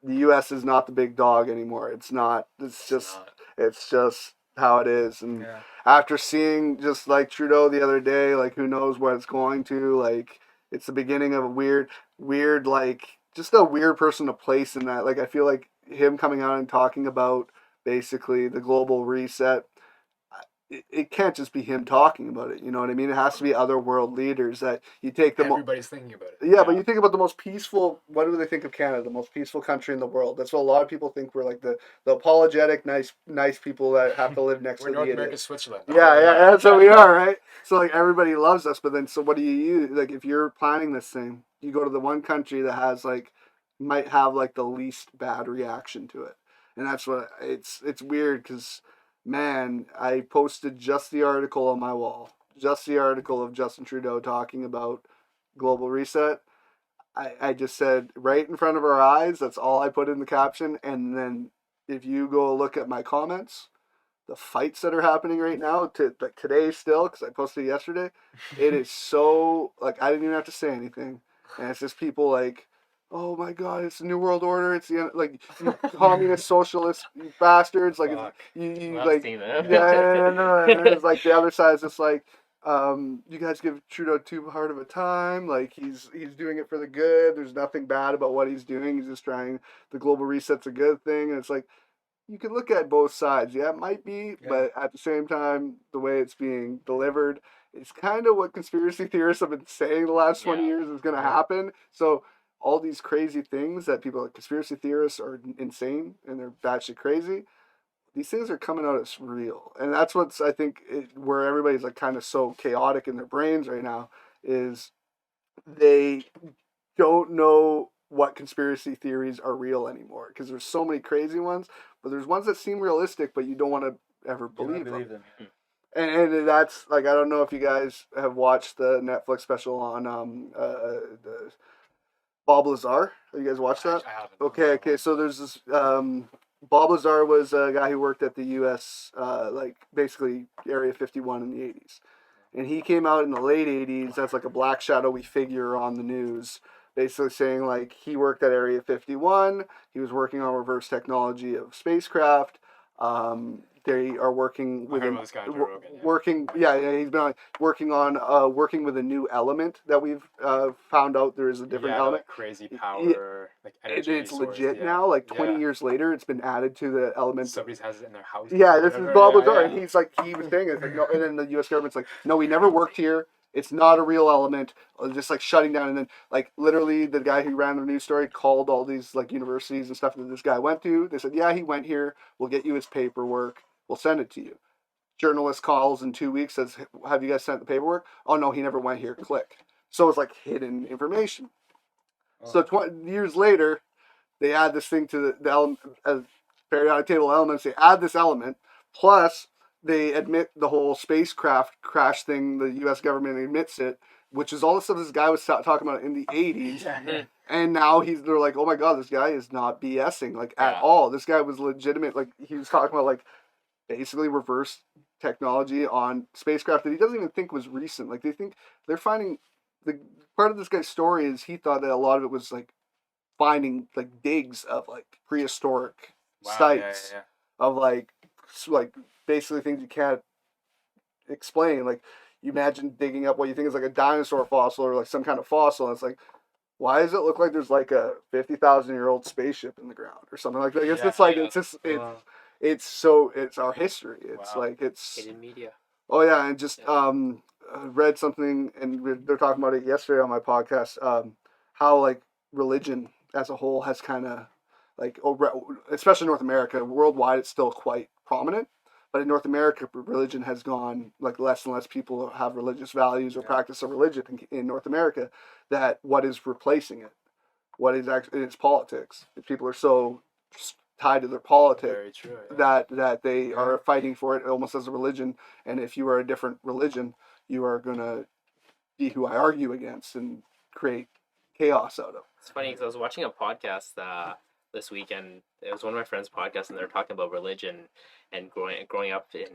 The U.S. is not the big dog anymore. It's not. It's just how it is. And after seeing just like Trudeau the other day, like who knows what it's going to, like it's the beginning of a weird, like just a weird person to place in that. Like I feel like him coming out and talking about basically the global reset it can't just be him talking about it. You know what I mean? It has to be other world leaders that you take the Everybody's thinking about it. yeah, but you think about the most peaceful. What do they think of Canada? The most peaceful country in the world. That's what a lot of people think. We're like the apologetic, nice people that have to live next We're to the North idiot. America's Switzerland. Yeah, that's what we are, right? So like everybody loves us, but then so what do you use? Like if you're planning this thing, you go to the one country that has like might have like the least bad reaction to it, and that's what it's weird because man, I posted just the article on my wall, just the article of Justin Trudeau talking about global reset. I just said right in front of our eyes. That's all I put in the caption, and then if you go look at my comments the fights that are happening right now to like today still because I posted it yesterday. It is so like I didn't even have to say anything, and it's just people like, oh my god, it's the new world order. It's the end, like you communist socialist bastards. Like Fuck. you Love like seeing them. no. And it's like the other side is just like. You guys give Trudeau too hard of a time. Like he's doing it for the good. There's nothing bad about what he's doing. He's just trying. The global reset's a good thing, and it's like you can look at both sides. Yeah, it might be, but at the same time, the way it's being delivered is kind of what conspiracy theorists have been saying the last 20 years is going to happen. So all these crazy things that people, like conspiracy theorists, are insane and they're batshit crazy. These things are coming out as real, and that's what's I think where everybody's like kind of so chaotic in their brains right now is they don't know what conspiracy theories are real anymore because there's so many crazy ones, but there's ones that seem realistic, but you don't want to ever believe them. And that's like I don't know if you guys have watched the Netflix special on the Bob Lazar. Have you guys watched that? I haven't. Okay. So there's this Bob Lazar was a guy who worked at the U.S. Like basically Area 51 in the 80s. And he came out in the late 80s as like a black shadowy figure on the news, basically saying like he worked at Area 51, he was working on reverse technology of spacecraft. They are working with this guy, Joe Rogan, he's been working on working with a new element that we've found out there is a different element. Like crazy power, like energy. It's legit now. Like 20 years later, it's been added to the element. Somebody has it in their house. Yeah, this is Bob Lazar, and he's like he was saying it. Like, no, and then the U.S. government's like, no, we never worked here. It's not a real element. Just like shutting down, and then like literally the guy who ran the news story called all these like universities and stuff that this guy went to. They said, yeah, he went here. We'll get you his paperwork. We'll send it to you. Journalist calls in 2 weeks, says, have you guys sent the paperwork? Oh no, he never went here. Click. So it's like hidden information. Oh. So 20 years later, they add this thing to the periodic table of elements. They add this element, plus they admit the whole spacecraft crash thing. The U.S. government admits it, which is all the stuff this guy was talking about in the 80s. Yeah. And now they're like, oh my god, this guy is not BSing like at all. This guy was legitimate. Like he was talking about like basically reverse technology on spacecraft that he doesn't even think was recent. Like they're finding the part of this guy's story is he thought that a lot of it was like finding like digs of like prehistoric sites of like basically things you can't explain. Like you imagine digging up what you think is like a dinosaur fossil or like some kind of fossil, and it's like, why does it look like there's like a 50,000-year-old spaceship in the ground or something like that? It's our history. It's like it's hidden media. Oh yeah, and just read something, and they're talking about it yesterday on my podcast. How like religion as a whole has kind of like, especially North America, worldwide it's still quite prominent, but in North America, religion has gone like less and less people have religious values or practice of religion in North America. That what is replacing it? What is actually it's politics. People are so tied to their politics that they are fighting for it almost as a religion. And if you are a different religion, you are gonna be who I argue against and create chaos out of. It's funny because I was watching a podcast this week, and it was one of my friends' podcasts, and they were talking about religion and growing up in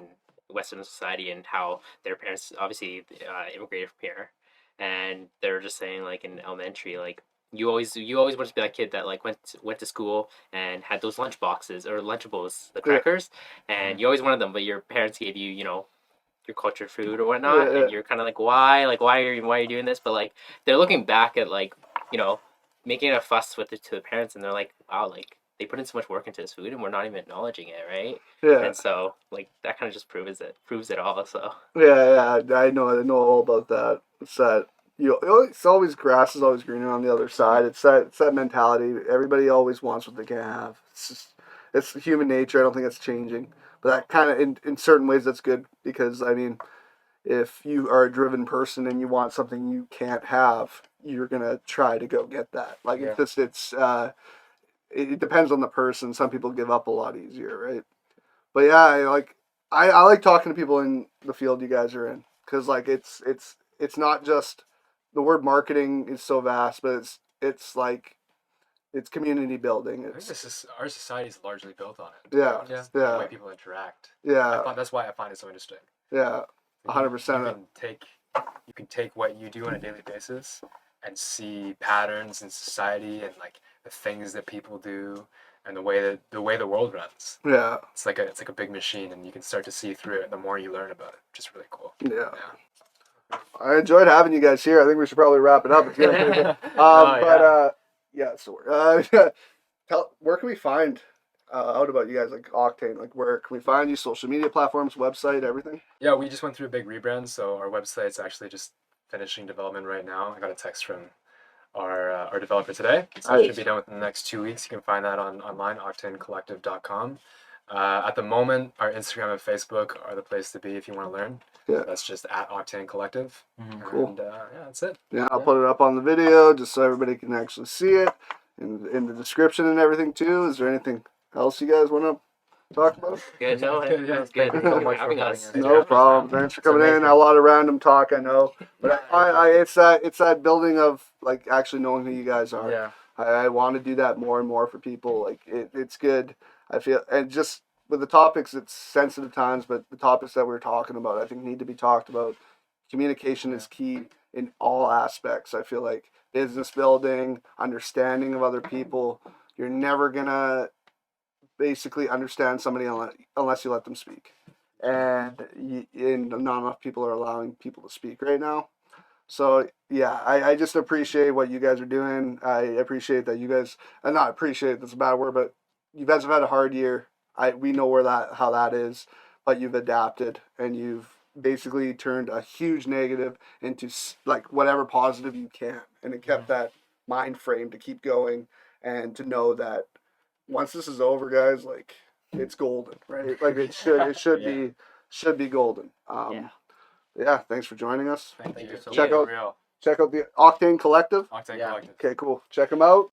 Western society and how their parents obviously immigrated from here, and they were just saying like in elementary, like you always want to be that kid that like went to school and had those lunch boxes or Lunchables, the crackers, and you always wanted them, but your parents gave you your cultured food or whatnot, and you're kind of like why are you doing this? But like they're looking back at like making a fuss with it to the parents, and they're like, wow, like they put in so much work into this food, and we're not even acknowledging it, right? Yeah. And so like that kind of just proves it all. So Yeah, I know all about that. It's that it's always grass is always greener on the other side. It's that mentality. Everybody always wants what they can have. It's human nature. I don't think it's changing. But that kind of in certain ways that's good because I mean, if you are a driven person and you want something you can't have, you're gonna try to go get that. Like Yeah. it depends on the person. Some people give up a lot easier, right? But yeah, I like talking to people in the field you guys are in because like it's not just the word marketing is so vast, but it's like it's community building. I think our society is largely built on it. Yeah, The yeah, way people interact. yeah, That's why I find it so interesting. yeah, You 100%. can take what you do on a daily basis and see patterns in society and like the things that people do and the way the world runs. Yeah, It's like a big machine and you can start to see through it the more you learn about it, which is really cool. yeah. Yeah. I enjoyed having you guys here. I think we should probably wrap it up. It's good. Yeah. So where can we find out about you guys like Octane? Like where can we find you? Social media platforms, website, everything. Yeah, we just went through a big rebrand, so our website's actually just finishing development right now. I got a text from our developer today, so it should be done within the next 2 weeks. You can find that online, octanecollective.com. At the moment, our Instagram and Facebook are the place to be if you want to learn. Yeah. So that's just at Octane Collective. Cool. And yeah, that's it. Yeah, I'll put it up on the video just so everybody can actually see it in the description and everything too. Is there anything else you guys want to talk about? good, no, Good, yeah. that was good. Thank you so Thank you much for for having having us. us. Thank you No for having us, problem. man. Thanks for It's coming in. amazing. A lot of random talk, I know, but Yeah, it's that building of like actually knowing who you guys are. Yeah. I want to do that more and more for people. Like it's good. I feel and just with the topics, it's sensitive times, but the topics that we're talking about, I think need to be talked about. Communication is key in all aspects. I feel like business building, understanding of other people. You're never gonna basically understand somebody unless you let them speak, and not enough people are allowing people to speak right now. So yeah, I just appreciate what you guys are doing. I appreciate that you guys, not appreciate that's a bad word, but you guys have had a hard year. We know how that is, but you've adapted and you've basically turned a huge negative into like whatever positive you can, and it kept that mind frame to keep going and to know that once this is over, guys, like it's golden, right? Like it should be golden. Yeah, thanks for joining us. Thank you. you so Check much. out Real. check out the Octane Collective. Octane Yeah. Collective. Okay, cool. Check them out.